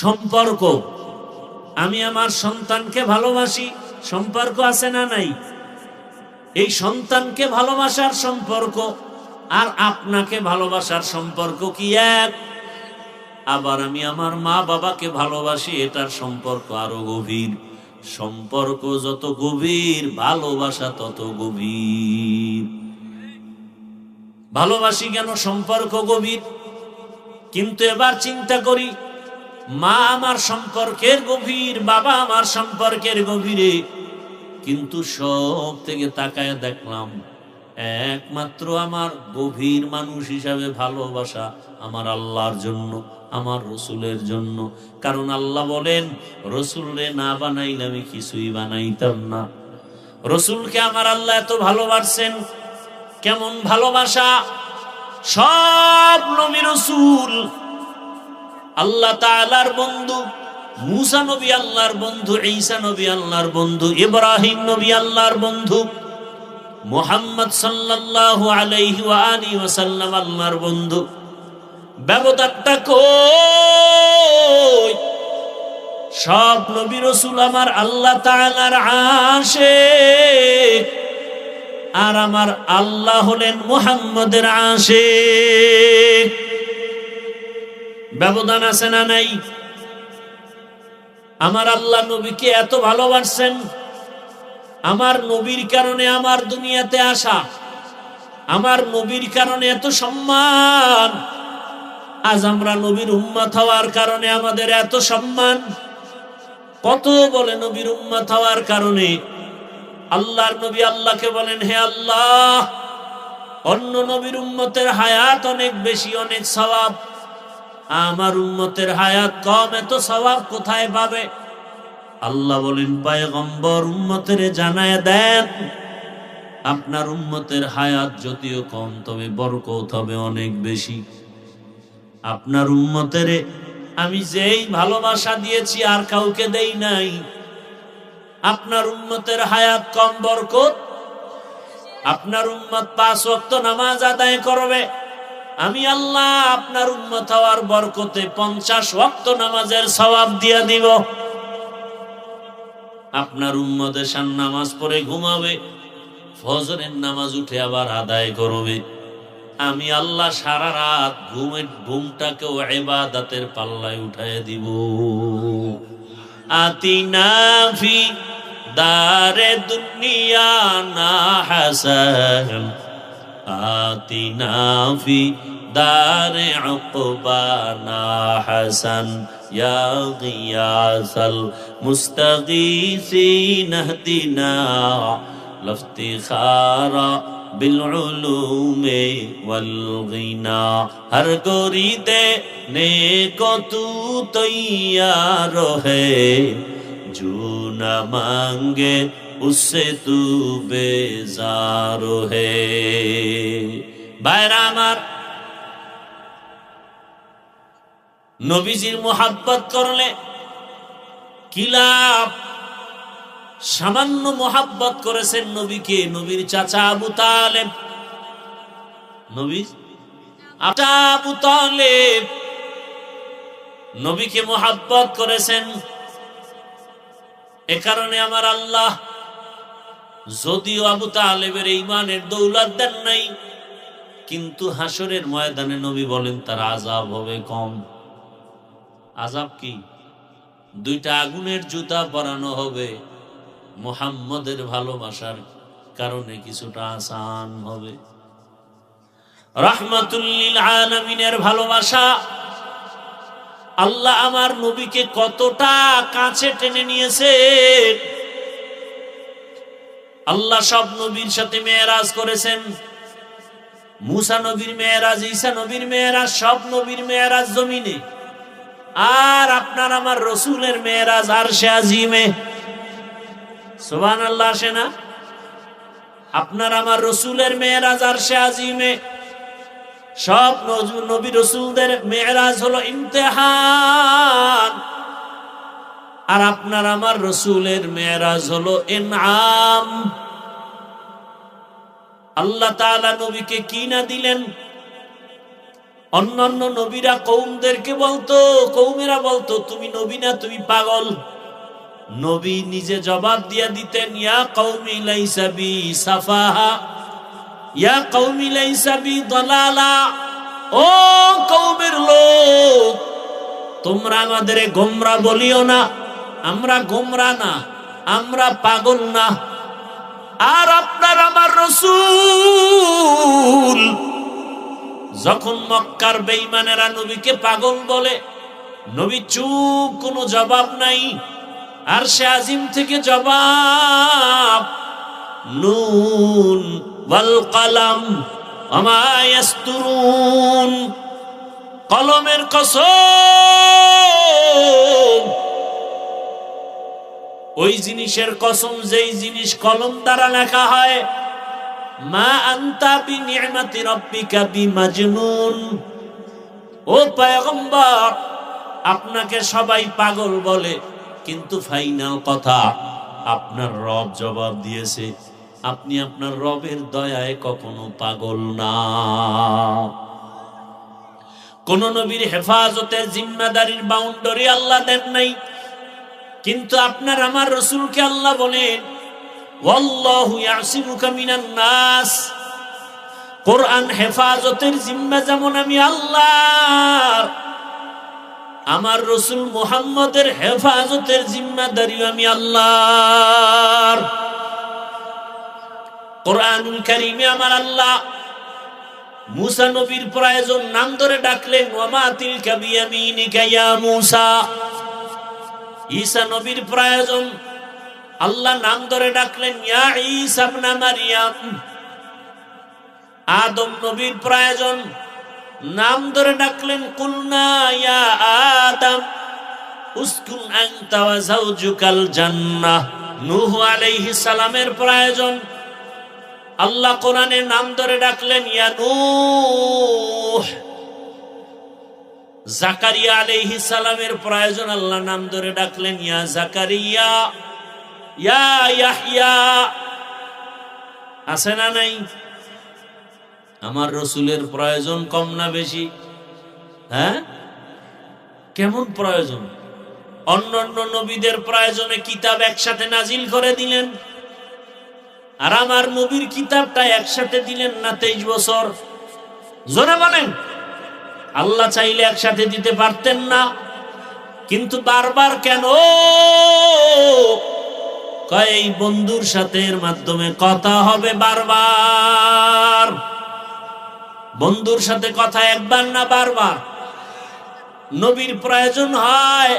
সম্পর্ক। আমি আমার সন্তানকে ভালোবাসি, সম্পর্ক আছে না নাই? এই সন্তানকে ভালোবাসার সম্পর্ক আর আপনাকে ভালোবাসার সম্পর্ক কি এক? আবার আমি আমার মা বাবাকে ভালোবাসি, এটার সম্পর্ক আরো গভীর। সম্পর্ক যত গভীর, ভালোবাসা তত গভীর। ভালোবাসি কেন? সম্পর্ক গভীর। কিন্তু এবার চিন্তা করি, মা আমার সম্পর্কের গভীর, বাবা আমার সম্পর্কের গভীরে, কিন্তু সব থেকে তাকায় দেখলাম একমাত্র আমার গভীর মানুষ হিসাবে ভালোবাসা আমার আল্লাহর জন্য, আমার রাসূলের জন্য। কারণ আল্লাহ বলেন, রাসূলরে না বানাইলে আমি কিছুই বানাইতাম না। রাসূলকে আমার আল্লাহ এত ভালোবাসেন। কেমন ভালোবাসা! সব নবী রাসূল আল্লাহ তাআলার বন্ধু। মুসা নবী আল্লাহর বন্ধু, ঈসা নবী আল্লাহর বন্ধু, ইব্রাহিম নবী আল্লাহর বন্ধু, মুহাম্মদ সাল্লাল্লাহু আলাইহি ওয়া আলিহি ওয়াসাল্লাম আল্লাহর বন্ধু। ব্যবধানটা কই? সব নবী রাসূল আমার আল্লাহ তাআলার আশিক, আর আমার আল্লাহ হলেন মুহাম্মদের আশিক। ব্যবধান আছে না নাই? আমার আল্লাহ নবীকে এত ভালোবাসেন, আমার নবীর কারণে আমার দুনিয়াতে আসা, আমার নবীর কারণে এত সম্মান। আজ আমরা নবীর উম্মত হওয়ার কারণে আমাদের এত সম্মান। কত বলে নবীর উম্মত হওয়ার কারণে আল্লাহর নবী আল্লাহকে বলেন, হে আল্লাহ, অন্য নবীর উম্মতের হায়াত অনেক বেশি, অনেক সওয়াব, আমার উম্মতের হায়াত কম, এত সওয়াব কোথায় পাবে? আল্লাহ বলেন, পয়গম্বর উম্মতের জানায় দেন, আপনার উম্মতের হায়াত যদিও কম, তবে বরকত হবে অনেক বেশি। আপনার উম্মতের আমি যেই ভালোবাসা দিয়েছি আর কাউকে দেই নাই। আপনার উম্মতের হায়াত কম, বরকত। আপনার উম্মত 5 ওয়াক্ত নামাজ আদায় করবে, আমি আল্লাহ আপনার উম্মত হওয়ার বরকতে 50 ওয়াক্ত নামাজের সওয়াব দিয়া দিব। আপনার উম্মত এশার নামাজ পড়ে ঘুমাবে, ফজরের নামাজ উঠে আবার আদায় করবে। আমি আল্লাহ সারা রাত ঘুমটাকেও ইবাদতের পাল্লায় উঠায় দিব। আতিনা ফি দারে দুনিয়া না হাসান, আতিনা ফি দারে উকবা না হাসান, ইয়া গিয়াসাল মুস্তাগীসিন ইহদিনা লফতিখারা बिलउलूमे वलगिना। हर गोरी देने को तू तैयार है, जो न मांगे उससे तू बेजार है। भाईरा आमार, नबीजिर मोहब्बत करले কি লাভ? সামান্য মোহাব্বত করেছেন নবীকে, নবীর চাচা আবু তালেব, নবীর আবু তালেব নবীকে মোহাব্বত করেছেন। এ কারণে আমার আল্লাহ যদিও আবু তালেবের ঈমানের দৌলত দেন নাই, কিন্তু হাসরের ময়দানে নবী বলেন তার আযাব হবে কম। আযাব কি? দুইটা আগুনের জুতা পরানো হবে, মুহাম্মদের ভালোবাসার কারণে কিছুটা আসান হবে। রাহমাতুল লিল আলামিনের ভালোবাসা, আল্লাহ আমার নবীকে কতটা কাছে টেনে নিয়েছে। আল্লাহ সব নবীর সাথে মেরাজ করেছেন। মুসা নবীর মেরাজ, ঈসা নবীর মেরাজ, সব নবীর মেরাজ জমিনে। আর আপনার আমার রসুলের মেরাজ আরশে আজিমে। সুবহানাল্লাহ আসে না? আপনার আমার রসুলের মেরাজ আরশে আজিমে। সব নবী রসুলদের মেরাজ হলো ইমতিহান, আর আপনার আমার রসুলের মেরাজ হলো ইনআম। আল্লাহ তাআলা নবীকে কি না দিলেন। অন্যান্য নবীরা কওমদেরকে বলতো, কওমেরা বলতো তুমি নবী না, তুমি পাগল। নবী নিজে জবাব দিয়া দিতেন, ইয়া কওমি লাইসা বি সাফাহা, ইয়া কওমি লাইসা বি দালালা। ও কওমের লোক, তোমরা আমাদের গোমরা বলিও না। আমরা গোমরা না, আমরা পাগল না। আর আপনার আমার রাসূল যখন মক্কার বেঈমানেরা নবীকে পাগল বলে, নবী চুপ, কোনো জবাব নাই। আরশে আজিম থেকে জবাব, নুন ওয়াল কলম ওমা ইয়াসতুরুন। কলমের কসম, ওই জিনিসের কসম যেই জিনিস কলম দ্বারা লেখা হয়। মা আনতা বিনি'মাতি রাব্বিকা বিমাজনুন। ও পয়গম্বর, আপনাকে সবাই পাগল বলে, কিন্তু ফাইনাল কথা আপনার রব জবাব দিয়েছে, আপনি আপনার রবের দয়ায় কখনো পাগল না। কোন নবীর হেফাজতের জিম্মাদারির বাউন্ডারি আল্লাহ দেন নাই, কিন্তু আপনার আমার রাসূলকে আল্লাহ বলেন ওয়াল্লাহু ইয়াসিমুকা মিনান নাস। কোরআন হেফাজতের জিম্মা যেমন আমি আল্লাহর, আমার রাসূল মুহাম্মদের হেফাজতের জিম্মাদারিও আমি আল্লাহর। কোরআনুল কারীমে আমার আল্লাহ মুসা নবীর প্রয়োজন নাম ধরে ডাকলেন, ওয়ামা তিলকা বিয়ামিনিকা ইয়া মুসা। ঈসা নবীর প্রয়োজন আল্লাহ নাম ধরে ডাকলেন, ইয়া ঈসা ইবনে মারইয়াম। আদম নবীর প্রয়োজন নাম ধরে ডাকলেন, কুলনা ইয়া আদম উসকুন আনতা ওয়া যাওজুকাল জান্নাহ। নূহ আলাইহিস সালামের প্রয়োজন আল্লাহ কোরআনে নাম ধরে ডাকলেন, ইয়া নূহ। জাকারিয়া আলাইহিস সালামের প্রয়োজন আল্লাহ নাম ধরে ডাকলেন, ইয়া জাকারিয়া, ইয়া ইয়াহইয়া। আছে না নাই? আমার রাসূলের প্রয়োজন কম না বেশি? হ্যাঁ, কেমন প্রয়োজন? অন্যান্য নবীদের প্রয়োজনে কিতাব একসাথে নাজিল করে দিলেন, আর আমার নবীর কিতাবটা একসাথে দিলেন না 23 বছর। জোরে বলেন। আল্লাহ চাইলে একসাথে দিতে পারতেন না, কিন্তু বারবার কেন? কয় এই বন্ধুর সাথে এর মাধ্যমে কথা হবে বারবার। বন্ধুর সাথে কথা একবার না বারবার। নবীর প্রয়োজন হয়,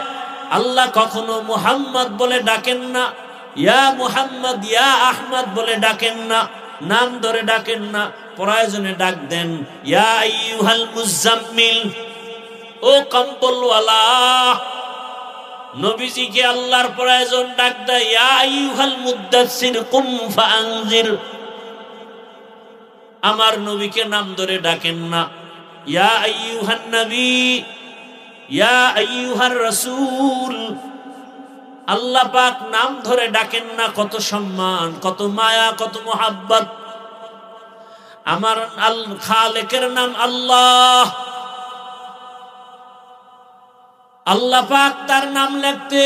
আল্লাহ কখনো মুহাম্মদ বলে ডাকেন না, ইয়া মুহাম্মদ ইয়া আহমদ বলে ডাকেন না, নাম ধরে ডাকেন না, প্রয়োজনে ডাক দেন ইয়া আইয়ুহাল মুজাম্মিল, ও কম্বলওয়ালা। নবীজিকে আল্লাহর প্রয়োজন ডাক দেয় ইয়া আইয়ুহাল মুদ্দাসসির কুম ফাআনজির। আমার নবীকে নাম ধরে ডাকেন না, ইয়া আইয়ুহান নবী ইয়া আইয়ুহার রাসূল। আল্লাহ পাক নাম ধরে ডাকেন না, কত সম্মান, কত মায়া, কত মোহাব্বত। আমার আল খালেকের নাম আল্লাহ। আল্লাহ পাক তার নাম লিখতে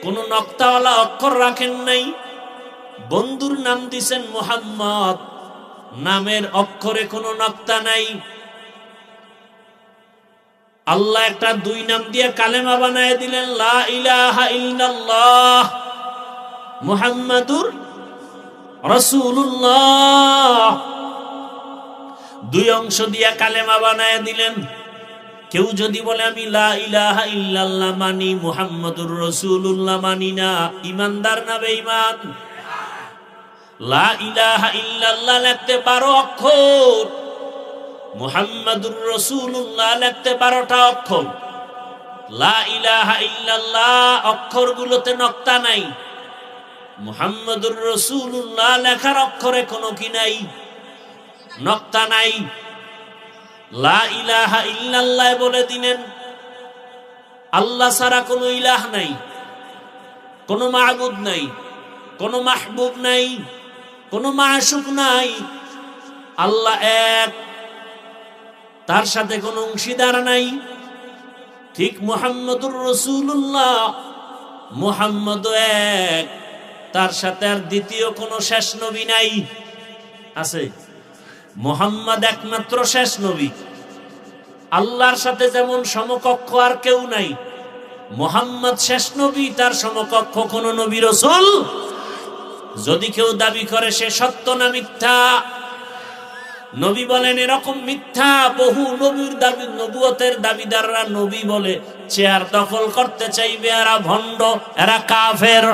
কোন নকতাওয়ালা অক্ষর রাখেন নাই। বন্ধুর নাম দিছেন মুহাম্মদ, নামের অক্ষরে কোনো নকতা নাই। আল্লাহ একটা দুই নাম দিয়ে কালেমা বানায় দিলেন, লা ইলাহা ইল্লাল্লাহ মুহাম্মাদুর রাসূলুল্লাহ। দুই অংশ দিয়ে কালেমা বানায় দিলেন। কেউ যদি বলে আমি লা ইলাহা ইল্লাল্লাহ মানি, মুহাম্মাদুর রাসূলুল্লাহ মানি না, ইমানদার না বেঈমান? লা ইলাহা ইল্লাল্লাহ লিখতে 12 অক্ষর, মুহাম্মাদুর রাসূলুল্লাহ লিখতে 12টা অক্ষর। লা ইলাহা ইল্লাল্লাহ অক্ষরগুলোতে নকতা নাই, মুহাম্মাদুর রাসূলুল্লাহ লেখার অক্ষরে কোনো কি নাই, নকতা নাই। লা ইলাহা ইল্লাল্লাহ বলে দিলেন আল্লাহ ছাড়া কোনো ইলাহ নাই, কোনো মাবুদ নাই, কোনো মাহবুব নাই, কোনো মাশুক নাই। আল্লাহ এক, তার সাথে কোনো অংশীদার নাই। ঠিক মুহাম্মাদুর রাসূলুল্লাহ, মুহাম্মদ এক, তার সাথে আর দ্বিতীয় কোনো শেষ নবী নাই। আছে? মুহাম্মদ একমাত্র শেষ নবী। আল্লাহর সাথে যেমন সমকক্ষ আর কেউ নাই, মুহাম্মদ শেষ নবী, তার সমকক্ষ কোন নবী রাসূল। যদি কেউ দাবি করে সে সত্য না মিথ্যা? নবী বলেন এরকম মিথ্যা। বহু নবীর দাবি, নবুয়তের দাবিদাররা নবী বলে চেয়ার দখল করতে চাইবে, এরা ভণ্ড, এরা কাফের।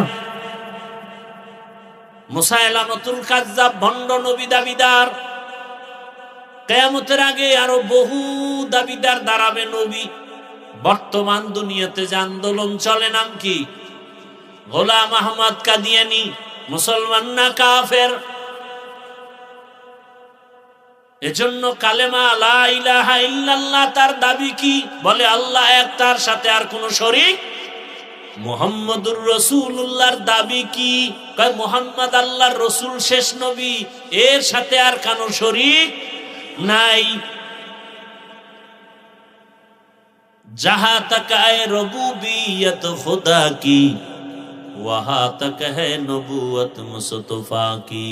মুসাইলামাতুল কাজ্জাব ভণ্ড নবী দাবিদার। কিয়ামতের আগে আরো বহু দাবিদার দাঁড়াবে নবী। বর্তমান দুনিয়াতে যে আন্দোলন চলে, নাম কি? গোলাম আহমদ কাদিয়ানী। মুসলমান না কাফের? এজন্য কালেমা লা ইলাহা ইল্লাল্লাহ তার দাবি কি? বলে আল্লাহ এক, তার সাথে আর কোন শরীক। মুহাম্মাদুর রাসূলুল্লাহর দাবি কি? কয় মুহাম্মদ আল্লাহর রাসূল, শেষ নবী, এর সাথে আর কোন শরীক নাই। जहां तक है रबूबियत खुदा की, वहां तक है नबूवत मुस्तफा की।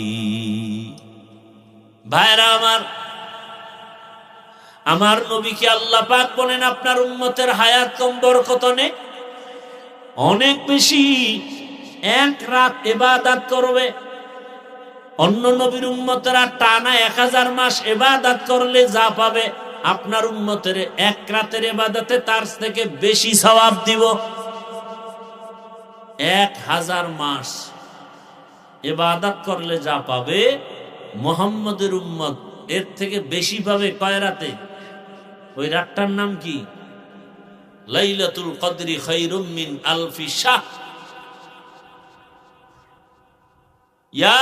ভাইরা আমার নবীকে আল্লাহ পাক বলেন আপনার উম্মতের হায়াত কম বরকত নেই, অনেক বেশি। এক রাত ইবাদত করবে। অন্য নবীর উম্মতেরা টানা 1000 মাস ইবাদত করলে যা পাবে, আপনার উম্মতের এক রাতের ইবাদতে তার থেকে বেশি সওয়াব দিব। 1000 মাস ইবাদত করলে যা পাবে, মুহাম্মদের উম্মত এর থেকে বেশি পাবে। কয় রাতে? ওই রাতটার নাম কি? লাইলাতুল কদরি খায়রুম মিন আলফি শাহর। या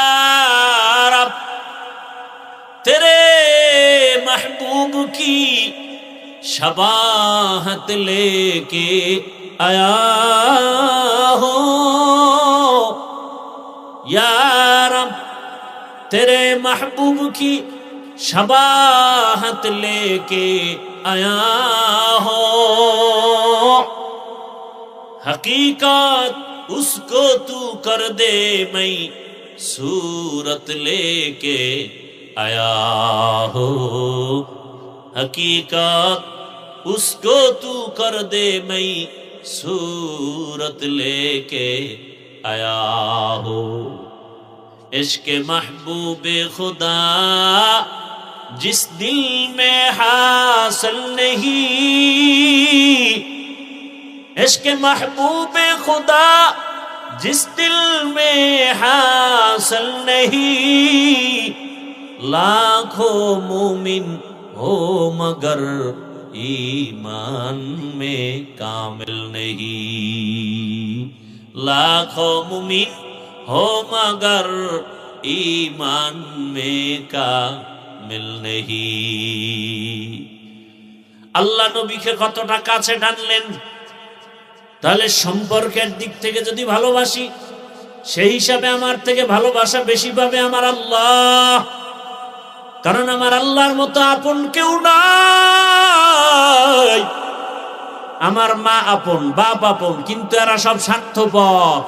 रब तेरे महबूब की शबाहत लेके आया हो, या रब तेरे महबूब की शबाहत लेके आया हो। हकीकत उसको तू कर दे, मैं सूरत लेके आया हो हकीकत उसको तू कर दे मैं सूरत लेके आया हो इश्क महबूबे खुदा जिस दिल में हासिल नहीं इश्क महबूबे खुदा जिस दिल में हासिल नहीं लाखों मोमिन हो मगर ईमान में कामिल नहीं लाखों मोमिन हो मगर ईमान में कामिल नहीं আল্লাহ নবীকে কতটা কাছে টানলেন তাহলে সম্পর্কের দিক থেকে যদি ভালোবাসি সেই হিসাবে আমার থেকে ভালোবাসা বেশি পাবে আমার আল্লাহ কারণ আমার আল্লাহর মতো আপন কেউ নাই আমার মা আপন বাপ আপন কিন্তু এরা সব স্বার্থপর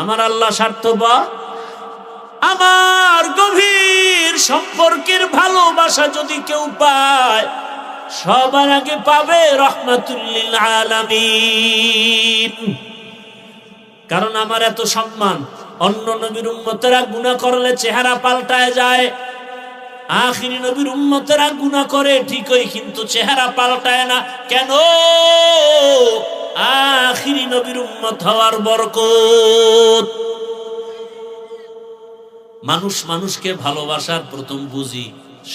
আমার আল্লাহ স্বার্থপর আমার গভীর সম্পর্কের ভালোবাসা যদি কেউ পায় সবার আগে পাবে রাহমাতুল লিল আলামিন কারণ আমার এত সম্মান অন্য নবীর উম্মতেরা গুনাহ করলে চেহারা পাল্টায় যায় আখিরি নবীর উম্মতেরা গুনাহ করে ঠিকই কিন্তু চেহারা পাল্টায় না কেন আখিরি নবীর উম্মত হওয়ার বরকত মানুষ মানুষকে ভালোবাসার প্রথম বুঝি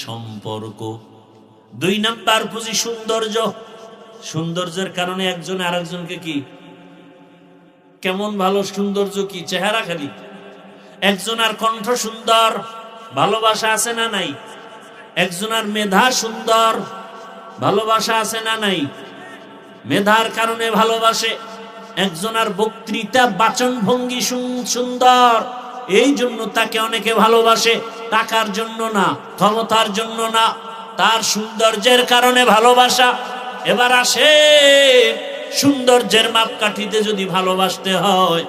সম্পর্ক দুই নাম্বার বুঝি সৌন্দর্য সৌন্দর্যের কারণে একজন আরেকজনকে কি কেমন ভালো সৌন্দর্য কি চেহারা খালি একজনের কণ্ঠ সুন্দর ভালোবাসা আছে না নাই একজনের মেধা সুন্দর ভালোবাসা আছে না নাই মেধার কারণে ভালোবাসে একজনের বক্তৃতা বাচন ভঙ্গি সুন্দর এই জন্য তাকে অনেকে ভালোবাসে টাকার জন্য না ক্ষমতার জন্য না তার সৌন্দর্যের কারণে ভালোবাসা এবার আসে সৌন্দর্যের মাপকাঠিতে যদি ভালোবাসতে হয়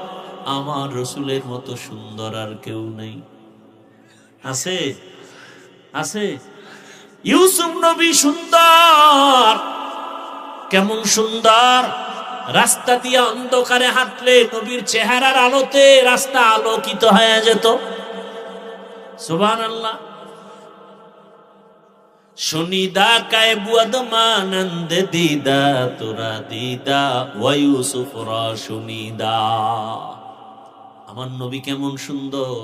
আমার রাসূলের মতো সুন্দর আর কেউ নেই আছে আছে ইউসুফ নবী সুন্দর কেমন সুন্দর রাস্তা দিয়ে অন্ধকারে হাঁটলে নবীর চেহারার আলোতে রাস্তা আলোকিত হয়ে যেত সুবহানাল্লাহ শুনিদা কায় বুয়াদ মানন্দ দিদা তোরা দিদা ওয়া ইউসুফ রা শুনিদা আমার নবী কেমন সুন্দর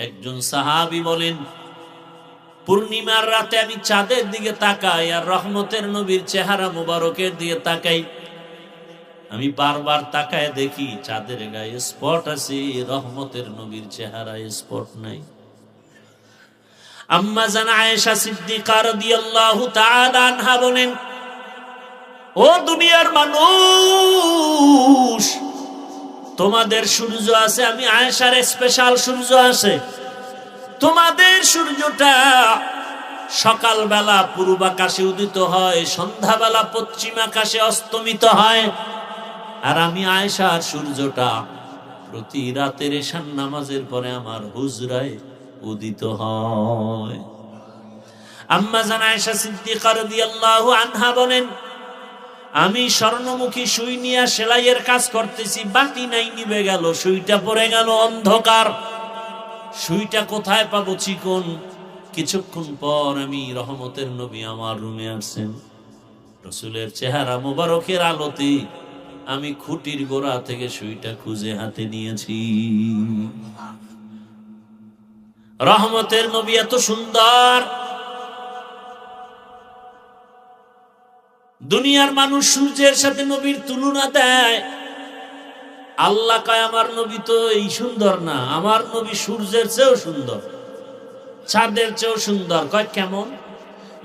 একজন সাহাবী বলেন পূর্ণিমার রাতে আমি চাঁদের দিকে তাকাই আর রহমতের নবীর চেহারা মোবারকের দিকে তাকাই আমি বারবার তাকায় দেখি চাঁদের গায়ে স্পট আছে রহমতের নবীর চেহারায় স্পট নাই আম্মা জান আয়েশা সিদ্দিকা রাদিয়াল্লাহু তাআলা আনহা বলেন ও দুনিয়ার মানুষ তোমাদের সূর্য আছে আমি আয়েশার স্পেশাল সূর্য আছে তোমাদের সূর্যটা সকালবেলা পূর্ব আকাশে উদিত হয় সন্ধ্যাবেলা পশ্চিম আকাশে অস্তমিত হয় আর আমি আয়েশার সূর্যটা প্রতি রাতের ঈশান নামাজের পরে আমার হুজরায় উদিত হয় আম্মা জান আয়েশা সিদ্দিকা রাদিয়াল্লাহু আনহা বলেন আমি স্বর্ণমুখী সুই নিয়ে সেলাইয়ের কাজ করতেছি বাতি নাই নিভে গেল সুইটা পড়ে গেল অন্ধকার সুইটা কোথায় পাবো চিকন কিছুক্ষণ পর আমি রহমতের নবী আমার রুমে আসছেন রাসূলের চেহারা মোবারকের আলোতে আমি খুঁটির গোড়া থেকে সুইটা খুঁজে হাতে নিয়েছি রহমতের নবী এত সুন্দর দুনিয়ার মানুষ সূর্যের সাথে নবীর তুলনা দেয় আল্লাহ কয় আমার নবী তো এই সুন্দর না আমার নবী সূর্যের চেয়েও সুন্দর চাঁদের চেয়েও সুন্দর কয় কেমন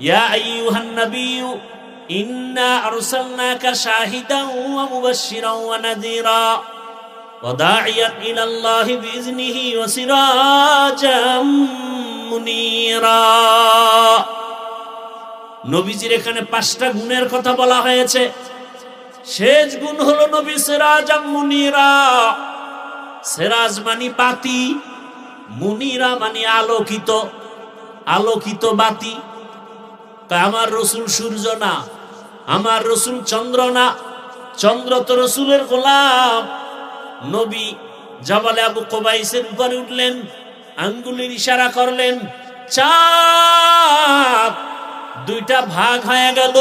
ইয়া আইয়ুহান নাবিয়্যু ইন্না আরসালনাকা শাহিদান ওয়া মুবাশশিরান ওয়া নাযীরা ওয়া দাঈয়ান ইলাল্লাহি বিইজনিহি ওয়া সিরাজাম মুনীরা নবীজির এখানে 5টা গুণের কথা বলা হয়েছে শেষ গুণ হলো নবী সিরাজাম মুনীরা সিরাজ মানে বাতি মুনিরা মানে আলোকিত, আলোকিত বাতি। আমার রসুল সূর্য না, আমার রসুল চন্দ্র না, চন্দ্র তো রসুলের গোলাম। নবী জাবালে আবু কুবাইসের উপরে উঠলেন, আঙ্গুলের ইশারা করলেন, চাঁদ দুইটা ভাগ হয়ে গেল,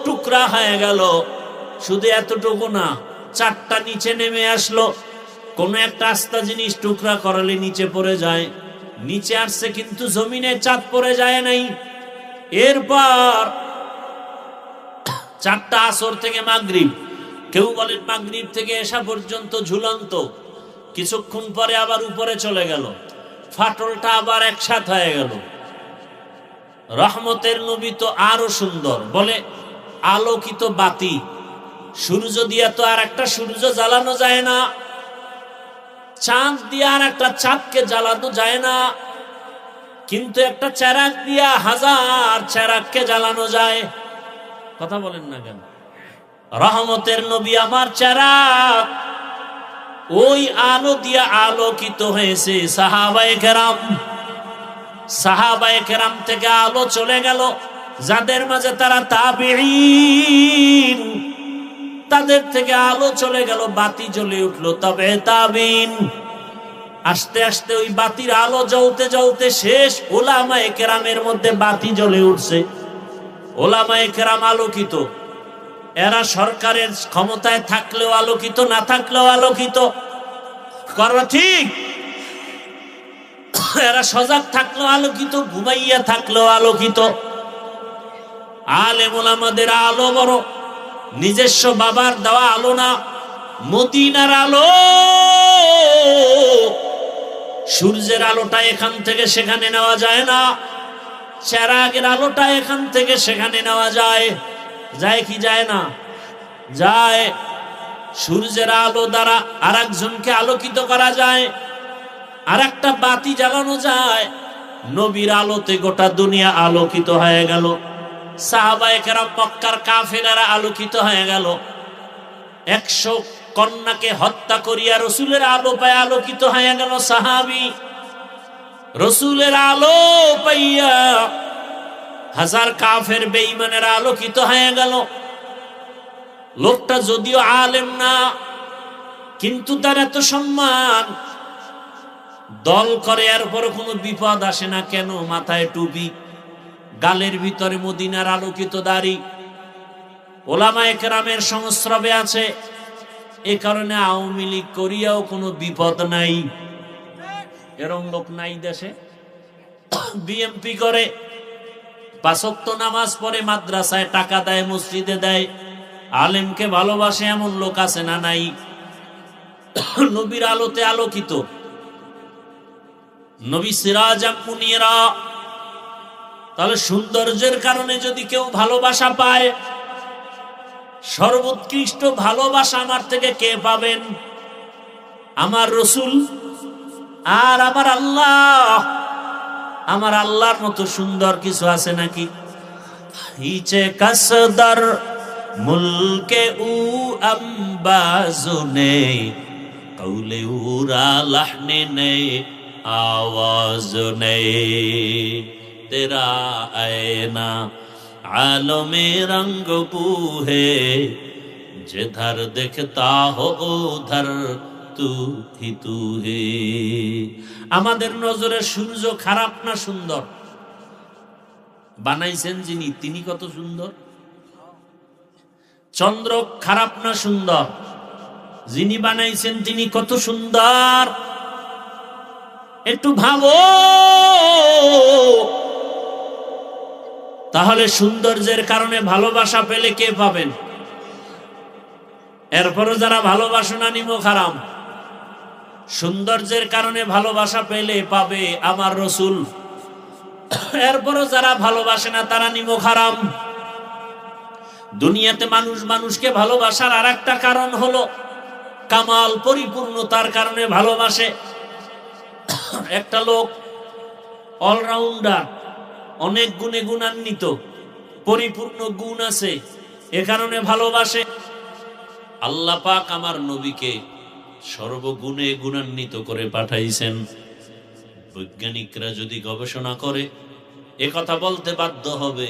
টুকরা হয়ে গেল। শুধু এতটুকু না, চারটা নিচে নেমে আসলো। কোন একটা আস্তা জিনিস টুকরা করলে নিচে পড়ে যায়, নিচে আসছে কিন্তু জমিনে চাঁদ পড়ে যায় নাই। এরপর চারটা আসর থেকে মাগরিব, কেউ বলেন মাগরিব থেকে এশা পর্যন্ত ঝুলন্ত, কিছুক্ষণ পরে আবার উপরে চলে গেল, ফাটলটা আবার একসাথ হয়ে গেল। রহমতের নবী তো আরো সুন্দর, বলে আলোকিত বাতি। সূর্য দিয়া তো আর একটা সূর্য জ্বালানো যায় না, চাঁদ দিয়া আর একটা চাঁদকে জ্বালানো যায় না, কিন্তু একটা চেরাগ দিয়া হাজার চেরাগকে জ্বালানো যায়। কথা বলেন না কেন? রহমতের নবী আমার চেরাগ, ওই আলো দিয়া আলোকিত হয়েছে সাহাবায়ে কেরাম। সাহাবায়ে কেরাম থেকে আলো চলে গেল যাদের মাঝে তারা তাবেঈন, তাদের থেকে আলো চলে গেল, বাতি জ্বলে উঠলো তবে তাবিন। আস্তে আস্তে ওই বাতির আলো জ্বলতে জ্বলতে শেষ উলামায়ে কেরামের মধ্যে বাতি জ্বলে উঠছে। উলামায়ে কেরাম আলোকিত, এরা সরকারের ক্ষমতায় থাকলেও আলোকিত, না থাকলেও আলোকিত। করা ঠিক? এরা সজাগ থাকলেও আলোকিত, ঘুমাইয়া থাকলেও আলোকিত। আলেম ওলামাদের আলো বড়, নিজস্ব বাবার দেওয়া আলো না, মদিনার আলো। সূর্যের আলোটা এখান থেকে সেখানে নেওয়া যায় না, চেরাগের আলোটা এখান থেকে সেখানে নেওয়া যায়। যায় কি যায় না? যায়। সূর্যের আলো দ্বারা আর একজনকে আলোকিত করা যায়, আর একটা বাতি জ্বালানো যায়। নবীর আলোতে গোটা দুনিয়া আলোকিত হয়ে গেল। সাহাবায়ে কেরাম মক্কার কাফেরেরা আলোকিত হয়ে গেল। 100 কন্যাকে হত্যা করিয়া রসুলের আলো পায় আলোকিত হয়ে গেল সাহাবী। রসুলের আলো পাইয়া হাজার কাফের বেঈমানেরা আলোকিত হয়ে গেল। লোকটা যদিও আলেম না, কিন্তু তার এত সম্মান, দল করে, এরপর কোনো বিপদ আসে না কেন? মাথায় টুপি, গালের ভিতরে মদিনার আলোকিত দাড়ি, ওলামায়ে কেরামের সংস্রবে আছে। এ কারণে আওয়ামী লীগ করিয়াও কোনো বিপদ নাই। এরকম লোক নাই দেশে। বিএমপি করে, 5 ওয়াক্ত নামাজ পড়ে, মাদ্রাসায় টাকা দেয়, মসজিদে দেয়, আলেমকে ভালোবাসে, এমন লোক আছে না নাই? নবীর আলোতে আলোকিত, নবী সিরাজাম মুনিরা। তাহলে সৌন্দর্যের কারণে যদি কেউ ভালোবাসা পায়, সর্বোৎকৃষ্ট ভালোবাসা আমার থেকে কে পাবেন? আমার রসুল আর আমার আল্লাহ। আমার আল্লাহর মতো সুন্দর কিছু আছে নাকি? হিচে কাসদার মুলকে উ আম্বাজুনে কৌলে উরা লাহনে নে आवाज ने तेरा आईना आलमे रंग बूहे जिधर दिखता हो उधर तू ही तू है। আমাদের নজরে সূর্য খারাপ না সুন্দর? বানাইছেন যিনি, তিনি কত সুন্দর। চন্দ্র খারাপ না সুন্দর? যিনি বানাইছেন তিনি কত সুন্দর। একটু ভাবো। তাহলে সৌন্দর্যের কারণে ভালোবাসা পেলে কে পাবেন? এরপরও যারা ভালোবাসে না নিমক হারাম। সৌন্দর্যের কারণে ভালোবাসা পেলে পাবে আমার রসুল। এরপরও যারা ভালোবাসে না তারা নিমক হারাম। দুনিয়াতে মানুষ মানুষকে ভালোবাসার আর একটা কারণ হলো কামাল, পরিপূর্ণতার কারণে ভালোবাসে। একটা লোক অলরাউন্ডার, অনেক গুণে গুণান্বিত, পরিপূর্ণ গুণ আছে, এ কারণে ভালোবাসে। আল্লাহ পাক আমার নবীকে সর্বগুণে গুণান্বিত করে পাঠাইছেন। বৈজ্ঞানিকরা যদি গবেষণা করে এ কথা বলতে বাধ্য হবে,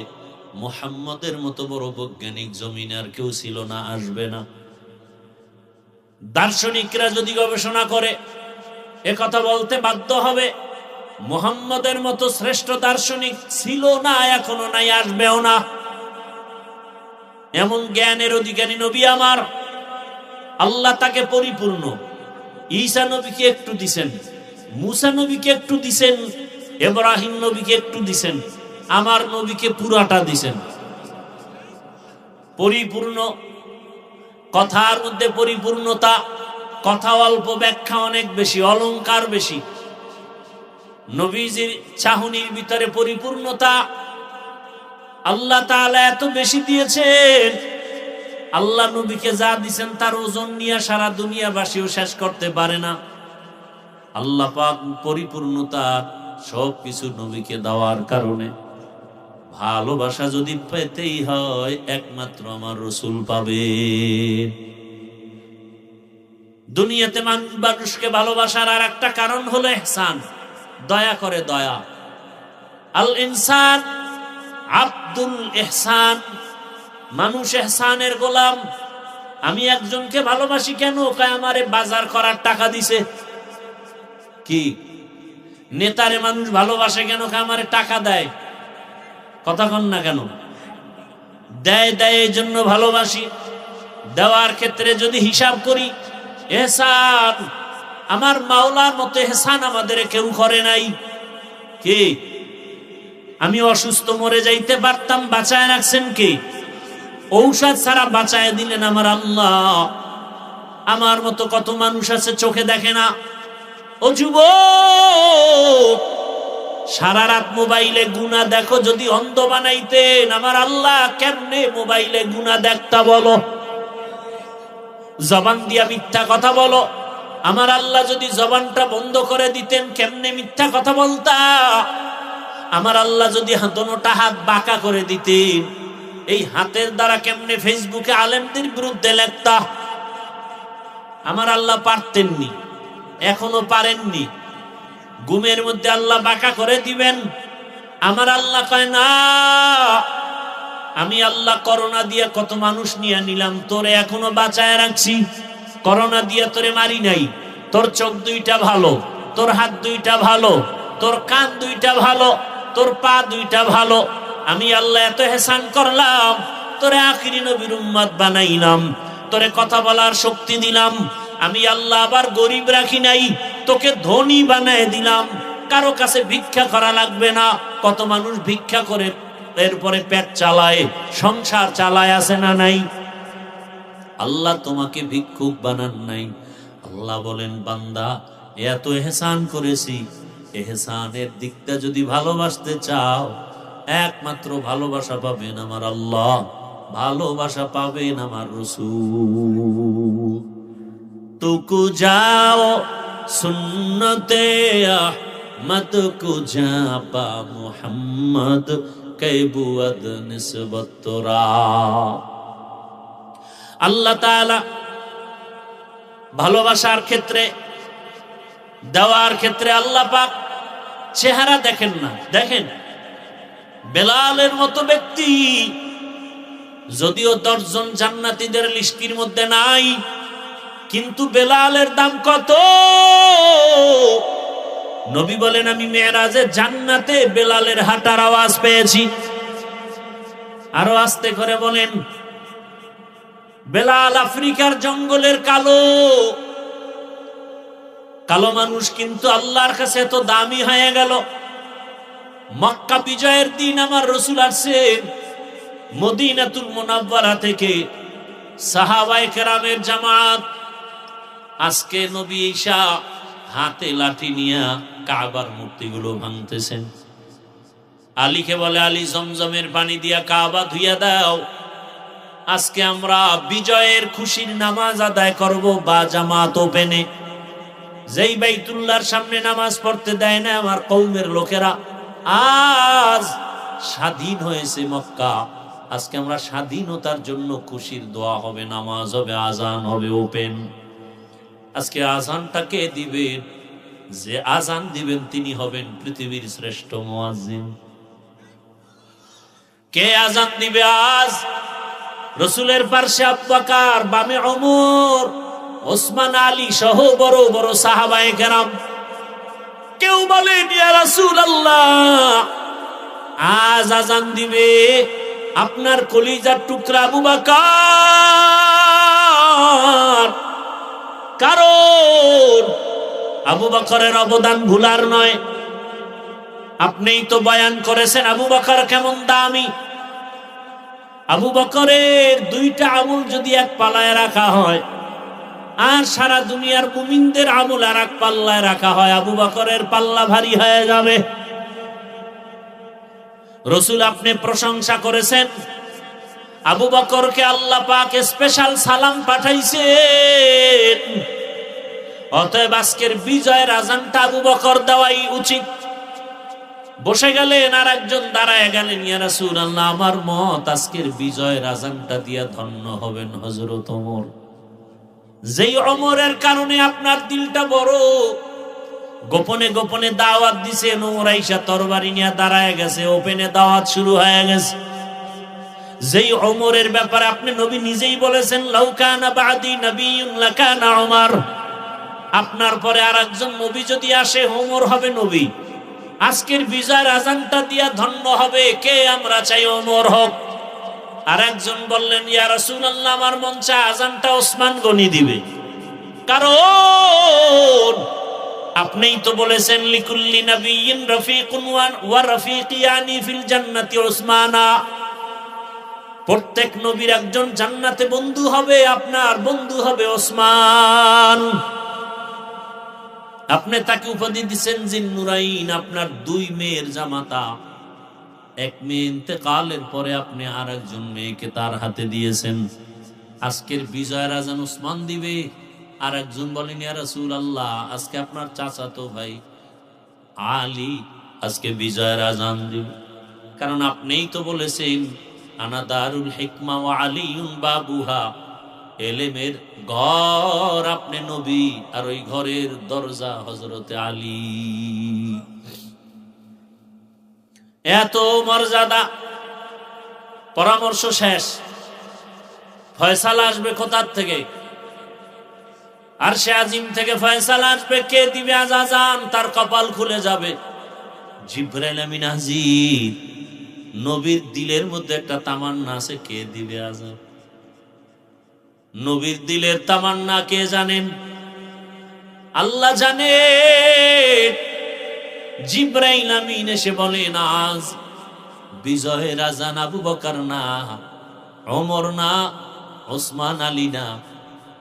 মুহাম্মদের মতো বড় বৈজ্ঞানিক জমিনে আর কেউ ছিল না, আসবে না। দার্শনিকরা যদি গবেষণা করে এ কথা বলতে বাধ্য হবে, মুহাম্মদের মতো শ্রেষ্ঠ দার্শনিক ছিল না, এখনো নাই, আসবেও না। এমন জ্ঞানের অধিকারী নবী আমার, আল্লাহ তাকে পরিপূর্ণ। ঈসা নবীকে একটু দিছেন, মুসা নবীকে একটু দিছেন, ইব্রাহিম নবীকে একটু দিছেন, আমার নবীকে পুরাটা দিছেন। পরিপূর্ণ, কথার মধ্যে পরিপূর্ণতা, কথা অল্প, ব্যাখ্যা অনেক বেশি, অলংকার বেশি। নবীজির চাহনির ভিতরে পরিপূর্ণতা। আল্লাহ তাআলা এত বেশি দিয়েছেন, আল্লাহ নবীকে যা দিয়েছেন তার ওজন নিয়ে সারা দুনিয়াবাসীও শেষ করতে পারে না। আল্লাহ পাক পরিপূর্ণতা সবকিছু নবীকে দেওয়ার কারণে ভালোবাসা যদি পেতেই হয় একমাত্র আমার রাসূল পাবে। দুনিয়াতে মানুষকে ভালোবাসার আর একটা কারণ হলো ইহসান, দয়া করে, দয়া। আল ইনসান আব্দুল ইহসান, মানুষ ইহসানের গোলাম। আমি একজনকে ভালোবাসি কেন? কয় আমারে বাজার করার টাকা দিছে। কি নেতারে মানুষ ভালোবাসে কেন? কয় আমারে টাকা দেয়। কথা কন না কেন? দেয়, দেয় এই জন্য ভালোবাসি। দেওয়ার ক্ষেত্রে যদি হিসাব করি, ইহসান আমার মাওলার মতো ইহসান আমাদের কেউ করে নাই। কি আমি অসুস্থ মরে যাইতে পারতাম, বাঁচায় রাখছেন কে? ঔষধ ছাড়া বাঁচায় দিলেন আমার আল্লাহ। আমার মতো কত মানুষ আছে চোখে দেখে না। ও যুবক, সারা রাত মোবাইলে গুনাহ দেখো, যদি অন্ধ বানাইতেন আমার আল্লাহ কেমনে মোবাইলে গুনাহ দেখতা বলো? জবান দিয়া মিথ্যা কথা বলো, আমার আল্লাহ যদি জবানটা বন্ধ করে দিতেন কেমনে মিথ্যা কথা বলতা? আমার আল্লাহ যদি দোনোটা হাত বাঁকা করে দিতেন, এই হাতের দ্বারা কেমনে ফেসবুকে আলেমদের বিরুদ্ধে লেখতা? আমার আল্লাহ পারতেননি, এখনো পারেননি। ঘুমের মধ্যে আল্লাহ বাঁকা করে দিবেন? আমার আল্লাহ কয় না, আমি আল্লাহ করোনা দিয়ে কত মানুষ নিয়ে নিলাম, তোরে এখনো বাঁচায় রাখছি। করোনা দিয়ে তোরে মারি নাই। তোর চোখ দুইটা ভালো, তোর হাত দুইটা ভালো, তোর কান দুইটা ভালো, তোর পা দুইটা ভালো। আমি আল্লাহ এত ইহসান করলাম, তোরে আখিরি নবীর উম্মত বানাইলাম, তোরে কথা বলার শক্তি দিলাম। আমি আল্লাহ আবার গরিব রাখি নাই, তোকে ধনী বানায় দিলাম। কারো কাছে ভিক্ষা করা লাগবে না। কত মানুষ ভিক্ষা করে এরপরে পেট চালায়, সংসার চালায়, আছে না নাই? আল্লাহ তোমাকে ভিক্ষুক বানান নাই। আল্লাহ বলেন, বান্দা এত ইহসান করেছি, ইহসানের দিকটা যদি ভালোবাসতে চাও একমাত্র ভালোবাসা পাবেন আমার আল্লাহ, ভালোবাসা পাবেন আমার রাসূল। তুকু যাও সুন্নতে আহমদ কো জাপা মুহাম্মদ কে বুয়াদ নিসবত তোরা। আল্লাহ তাআলা ভালোবাসার ক্ষেত্রে, দেওয়ার ক্ষেত্রে আল্লাহ পাক চেহারা দেখেন না। দেখেন বেলালের মতো ব্যক্তি, যদিও 10 জন জান্নাতীদের লিস্টির মধ্যে নাই, কিন্তু বেলালের দাম কত? নবী বলেন, আমি মেরাজে জান্নাতে বেলালের হাঁটার আওয়াজ পেয়েছি। আরো আস্তে করে বলেন, বেলাল আফ্রিকার জঙ্গলের কালো কালো মানুষ, কিন্তু আল্লাহর কাছে এত দামি হয়ে গেল। মক্কা বিজয়ের দিন আমার রাসূল আসছেন মদিনাতুল মুনাওয়ারা থেকে, সাহাবায়ে কেরামের জামাত। আজকে নবী ঈসা হাতে লাঠি নিয়ে কাবার মূর্তিগুলো ভাঙতেছেন। আলীকে বলে, আলী জমজমের পানি দিয়া কাবা ধুইয়া দাও। আজকে আমরা বিজয়ের খুশির নামাজ আদায় করব বা জামাত ওপেনে। যেই বাইতুল্লাহর সামনে নামাজ পড়তে দেয় না আমার কওমের লোকেরা, আজ স্বাধীন হয়েছে মক্কা। আজকে আমরা স্বাধীনতার জন্য খুশির দোয়া হবে, নামাজ হবে, আজান হবে ওপেন। আজকে আজানটা কে দিবে? যে আজান দিবেন তিনি হবেন পৃথিবীর শ্রেষ্ঠ মুয়াজ্জিন। কে আজান দিবে আজ? রসুলের পার্শ্বে আবু বকর, বামে ওমর, ওসমান, আলী সহ বড় বড় সাহাবায়ে কেরাম। কেউ বলেন ইয়া রাসূলুল্লাহ, আজ আজান দিবে আপনার কলিজার টুকরা আবু বকর। কারণ আবু বকরের অবদান ভুলার নয়। আপনিই তো বয়ান করেছেন আবু বকর কেমন দামি। আবু বকরের দুইটা আমল যদি এক পাল্লায় রাখা হয় আর সারা দুনিয়ার মুমিনদের আমল আর এক পাল্লায় রাখা হয়, আবু বকরের পাল্লা ভারী হয়ে যাবে। রসুল আপনি প্রশংসা করেছেন আবু বকরকে, আল্লাহ পাক স্পেশাল সালাম পাঠাইছেন। অতএব আজকের বিজয়ের আজানটা আবু বকর দেওয়াই উচিত। বসে গেলেন, আর একজন দাঁড়ায় গেলেন, ইয়া রাসূলুল্লাহ আমার মত আজকের বিজয়ের আজানটা দিয়া ধন্য হবেন হযরত ওমর। যেই ওমরের কারণে আপনার দিলটা বড়। গোপনে গোপনে দাওয়াত দিছেন, ওমর আইসা তরবারি নিয়ে দাঁড়ায় গেছে, ওপেনে দাওয়াত শুরু হয়ে গেছে। যেই ওমরের ব্যাপারে আপনি নবী নিজেই বলেছেন, লাউ কানা বাদি নবিয়্যুন লাকানা ওমর, আপনার পরে আর একজন নবী যদি আসে ওমর হবে নবী। আজকের বিজয়ের আজানটা দিয়া ধন্য হবে কে? আমরা চাই ওমর হোক। আর একজন বললেন, ইয়া রাসূলুল্লাহ আমার মন চায় আজানটা ওসমান গনি দিবে। কারণ আপনিই তো বলেছেন লিকুল্লি নাবিয়্যিন রাফিকুন ওয়া রাফিকিয়ানি ফিল জান্নাতি উসমানা। প্রত্যেক নবীর একজন জান্নাতে বন্ধু হবে, আপনার বন্ধু হবে ওসমান। আপনি তাকে উপাধি দিচ্ছেন জিন্নুরাইন, আপনার দুই মেয়ের জামাতা। এক মেয়ে ইন্তেকালের পরে আপনি আর একজন মেয়েকে তার হাতে দিয়েছেন। আজকের বিজয়ের আজান উসমান দিবে। আর একজন বলেন, ইয়া রাসূলুল্লাহ আজকে আপনার চাচাতো ভাই আলী আজকে বিজয়ের আজান দিবে। কারণ আপনিই তো বলেছেন আনা দারুল হিকমা ওয়া আলিয়ুন বাবুহা, এলেমের ঘর আপনি নবী, আর ওই ঘরের দরজা হযরতে আলী। এত মর্যাদা। পরামর্শ শেষ, ফয়সালা আসবে কোথার থেকে? আরশে আজিম থেকে ফয়সালা আসবে। কে দিবে আজ আজান? তার কপাল খুলে যাবে। জিবরাইল আমিন হাজির। নবীর দিলের মধ্যে একটা তামান্না আছে, কে দিবে আজান? নবীর দিলের তামান্না কে জানেন? আল্লাহ জানে। জিবরাইল আমিন এসে বলেন, আজ বিজয়ের আজান আবু বকর না, ওমর না, ওসমান, আলী না,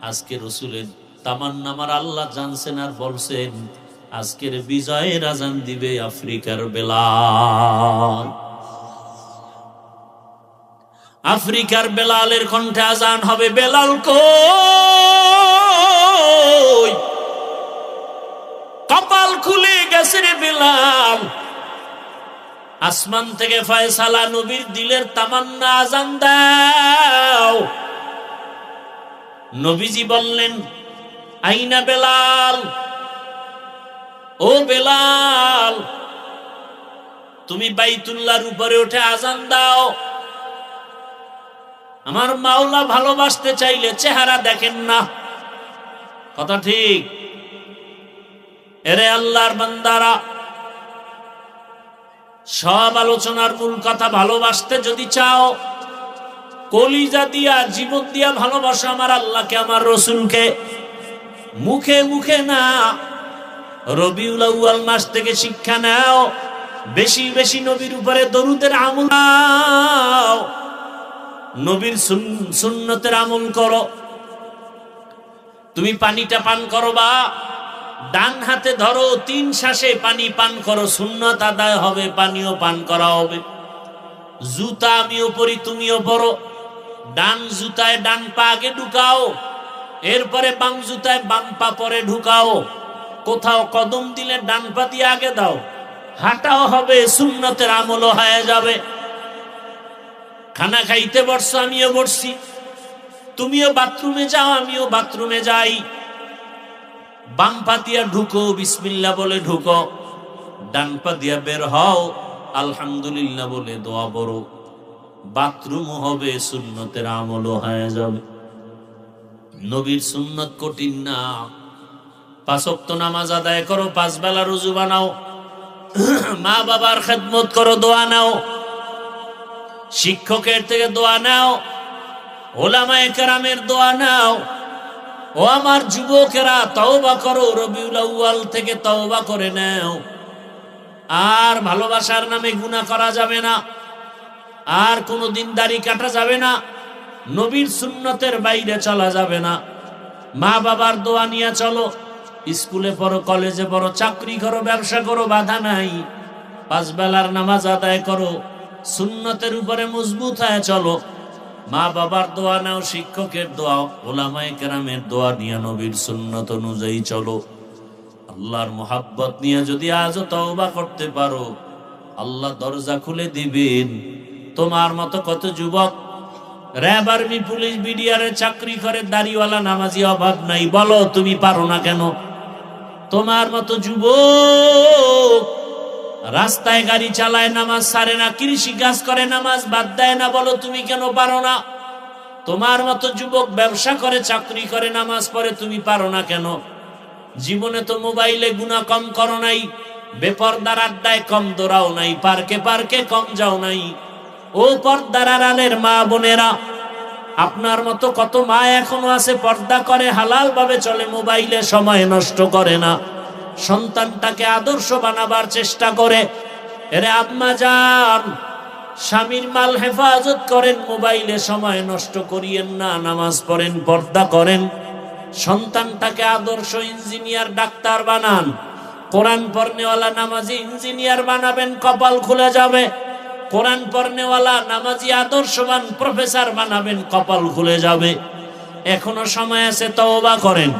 আজকে রসুলের তামান্না আমার আল্লাহ জানছেন আর বলছেন আজকের বিজয়ের আজান দিবে আফ্রিকার বেলাল। আফ্রিকার বেলালের কণ্ঠে আজান হবে। বেলাল কই? কপাল খুলে গেছে রে বেলাল। আসমান থেকে ফয়সালা, নবীর দিলের তামান্না, আজান দাও। নবীজি বললেন, আইনা বেলাল, ও বেলাল তুমি বাইতুল্লাহর উপরে উঠে আজান দাও। আমার মাওলা ভালোবাসতে চাইলে চেহারা দেখেন না, কথা ঠিক? এরে আল্লাহর বান্দারা, সব আলোচনার মূল কথা, ভালোবাসতে যদি চাও কলিজা দিয়া জীবন দিয়া ভালোবাসো আমার আল্লাহকে, আমার রসুলকে। মুখে মুখে না, রবিউল আউয়াল মাস থেকে শিক্ষা নাও। বেশি বেশি নবীর উপরে দরুদের আমল নাও, নবীর সুন্নতের আমল করো। তুমি পানিটা পান করবা, ডান হাতে ধরো, 3 শ্বাসে পানি পান করো, সুন্নত আদায় হবে, পানিও পান করা হবে। জুতা আমিও পরি, তুমিও পরো। ডান জুতায় ডান পা আগে ঢুকাও, এরপরে বাম জুতায় বাম পা পরে ঢুকাও। কোথাও কদম দিলে ডান পা দিয়ে আগে দাও, হাঁটাও হবে, সুন্নতের আমলও হয়ে যাবে। খানা খাইতে বসছো, আমিও বসছি, তুমিও বাথরুমে যাও, আমিও বাথরুমে যাই। বাম পা দিয়া ঢুকো, বিসমিল্লাহ বলে ঢুকো, ডান পা দিয়া বের হও, আলহামদুলিল্লাহ বলে দোয়া পড়ো। বাথরুম হবে, সুন্নতের আমলও হয়ে যাবে। নবীর সুন্নত কঠিন না। 5 ওয়াক্ত নামাজ আদায় করো, 5 বেলা রুজু বানাও, মা বাবার খেদমত করো, দোয়া নাও, শিক্ষকের থেকে দোয়া নাও, ওলামায়ে কেরামের দোয়া নাও। ও আমার যুবকেরা, তওবা করো, রবিউল আউয়াল থেকে তওবা করে নাও। আর ভালোবাসার নামে গুনাহ করা যাবে না, আর কোনোদিন দাড়ি কাটা যাবে না, নবীর সুন্নতের বাইরে চলা যাবে না। মা বাবার দোয়া নিয়ে চলো, স্কুলে পড়ো, কলেজে পড়ো, চাকরি করো, ব্যবসা করো, বাধা নাই। 5 বেলার নামাজ আদায় করো, সুন্নতের উপরে মজবুত হয়ে চলো। মা বাবার দোয়া নাও, শিক্ষকের দোয়া, ওলামায়ে কেরামের দোয়া নিয়ে নবীর সুন্নত অনুযায়ী চলো। আল্লাহর মোহাব্বত নিয়ে যদি আজও তওবা করতে পারো, আল্লাহ দরজা খুলে দিবেন। তোমার মতো কত যুবক র‍্যাব, আর্মি, পুলিশ, বিডিআর চাকরি করে, দাড়িওয়ালা নামাজি অভাব নাই। বলো তুমি পারো না কেন? তোমার মতো যুবক রাস্তায় গাড়ি চালায়, নামাজ ছাড়ে না, কৃষি কাজ করে, নামাজ বাদ দেয় না। বলো তুমি কেন পারো না? তোমার মতো যুবক ব্যবসা করে, চাকরি করে, নামাজ পড়ে, তুমি পারো না কেন? জীবনে তো মোবাইলে গুনাহ কম করো নাই, বেপরদার আড্ডায় কম দৌড়াও নাই, পার্কে পার্কে কম যাও নাই। ও পর্দার আড়ালের মা বোনেরা, আপনার মতো কত মা এখনো আছে পর্দা করে, হালাল ভাবে চলে, মোবাইলে সময় নষ্ট করে না, সন্তানটাকে আদর্শ বানাবার চেষ্টা করে। এরে আম্মা জান, স্বামীর মাল হেফাজত করেন, মোবাইলে সময় নষ্ট করিয়েন না, নামাজ পড়েন, পর্দা করেন, সন্তানটাকে আদর্শ ইঞ্জিনিয়ার, ডাক্তার বানান। কোরআন পড়নেওয়ালা নামাজি ইঞ্জিনিয়ার বানাবেন, কপাল খুলে যাবে। কোরআন পড়নেওয়ালা নামাজি আদর্শবান প্রফেসর বানাবেন, কপাল খুলে যাবে। এখনো সময় আছে, তওবা করেন।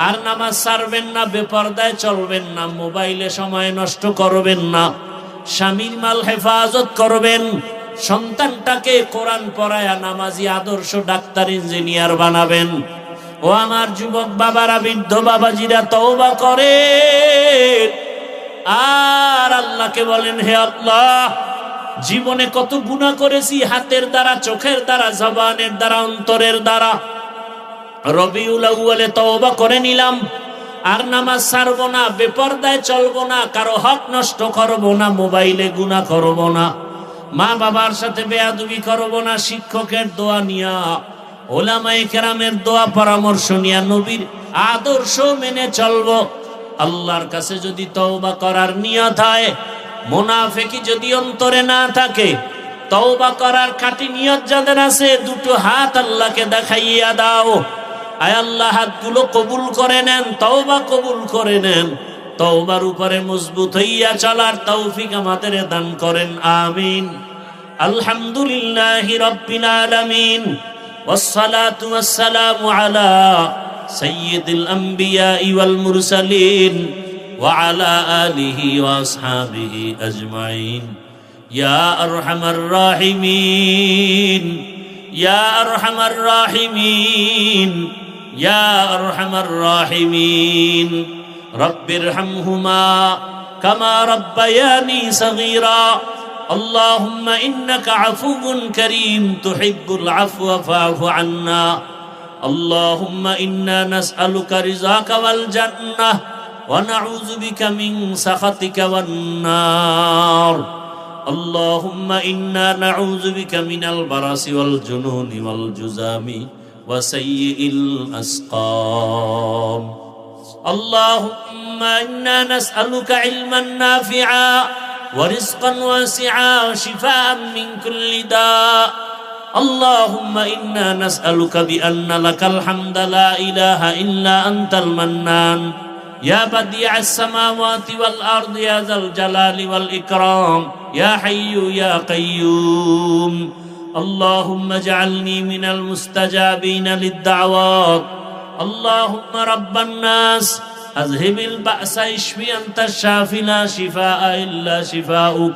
আর নামাজ ছাড়বেন না, বেপরদায় চলবেন না, মোবাইলে সময় নষ্ট করবেন না, স্বামীর মাল হেফাজত করবেন, সন্তানটাকে কোরআন পড়ায়া নামাজি আদর্শ ডাক্তার ইঞ্জিনিয়ার বানাবেন। ও আমার যুবক বাবারা, বৃদ্ধ বাবাজিরা, তওবা করে আর আল্লাহকে বলেন, হে আল্লাহ, জীবনে কত গুনাহ করেছি, হাতের দ্বারা, চোখের দ্বারা, জবানের দ্বারা, অন্তরের দ্বারা। রবিউল আউয়ালে তওবা করে নিলাম, আর নামাজ ছাড়বো না, বেপরদায় চলবো না, কারো হক নষ্ট করবো না, মোবাইলে গুনাহ করবো না, মা বাবার সাথে বেয়াদবি করবো না, শিক্ষকের দোয়া নিয়া, ওলামায়ে কেরামের দোয়া পরামর্শ নিয়া নবীর আদর্শ মেনে চলবো। আল্লাহর কাছে যদি তওবা করার নিয়ত হয়, মুনাফিকি যদি অন্তরে না থাকে, তওবা করার খাঁটি নিয়ত যাদের আছে, দুটো হাত আল্লাহকে দেখাইয়া দাও। আয় আল্লাহ, হাতগুলো কবুল করে নেন, তওবা কবুল করে নেন। তওবার উপরে মজবুত হইয়া চলার তৌফিক আমাদের দান করেন, আমিন। আলহামদুলিল্লাহি রাব্বিল আলামিন, ওয়াসসালাতু ওয়াসসালামু আলা সাইয়্যিদিল আমবিয়াই ওয়াল মুরসালিন ওয়া আলা আলিহি ওয়া আসহাবিহি আজমাইন। ইয়া আরহামার রাহিমিন, ইয়া আরহামার রাহিমিন, ইয়া আরহামার রাহিমিন। রব্বিরহামহুমা কামা রাব্বায়ানি সগীরা। আল্লাহুম্মা ইন্নাকা আফুউন কারীম তুহিব্বুল আফওয়া ফা'ফু আন্না। আল্লাহুম্মা ইন্না নাসআলুকা রিযাকা ওয়াল জান্নাহ ওয়া নাউযু বিকা মিন সাখাতিকা ওয়ান নার। আল্লাহুম্মা ইন্না নাউযু বিকা মিনাল বারাসি ওয়াল জুনুনি ওয়াল জুযামি ওয়া সাইয়্যিল আসকাম। আল্লাহুম্মা ইন্না নাসআলুকা ইলমান নাফিআ ওয়া রিজকান ওয়াসিআ ওয়া শিফাআন মিন কুল্লি দা। আল্লাহুম্মা ইন্না নাসআলুকা বিআন্না লাকাল হামদা লা ইলাহা ইল্লা আনতাল মান্নান ইয়া বাদিআস সামাওয়াতি ওয়াল আরদি ইয়া যাল জালালি ওয়াল ইকরাম ইয়া হাইয়্যু ইয়া কাইয়্যুম। আল্লাহুম্মা ইজআলনি মিনাল মুস্তাজাবিনা লিদ-দাওয়াত। আল্লাহুম্মা রাব্বান নাস আযহিবিল বা'সা ইশফি আনতাশ শাফি লা শিফাআ ইল্লা শিফাউক।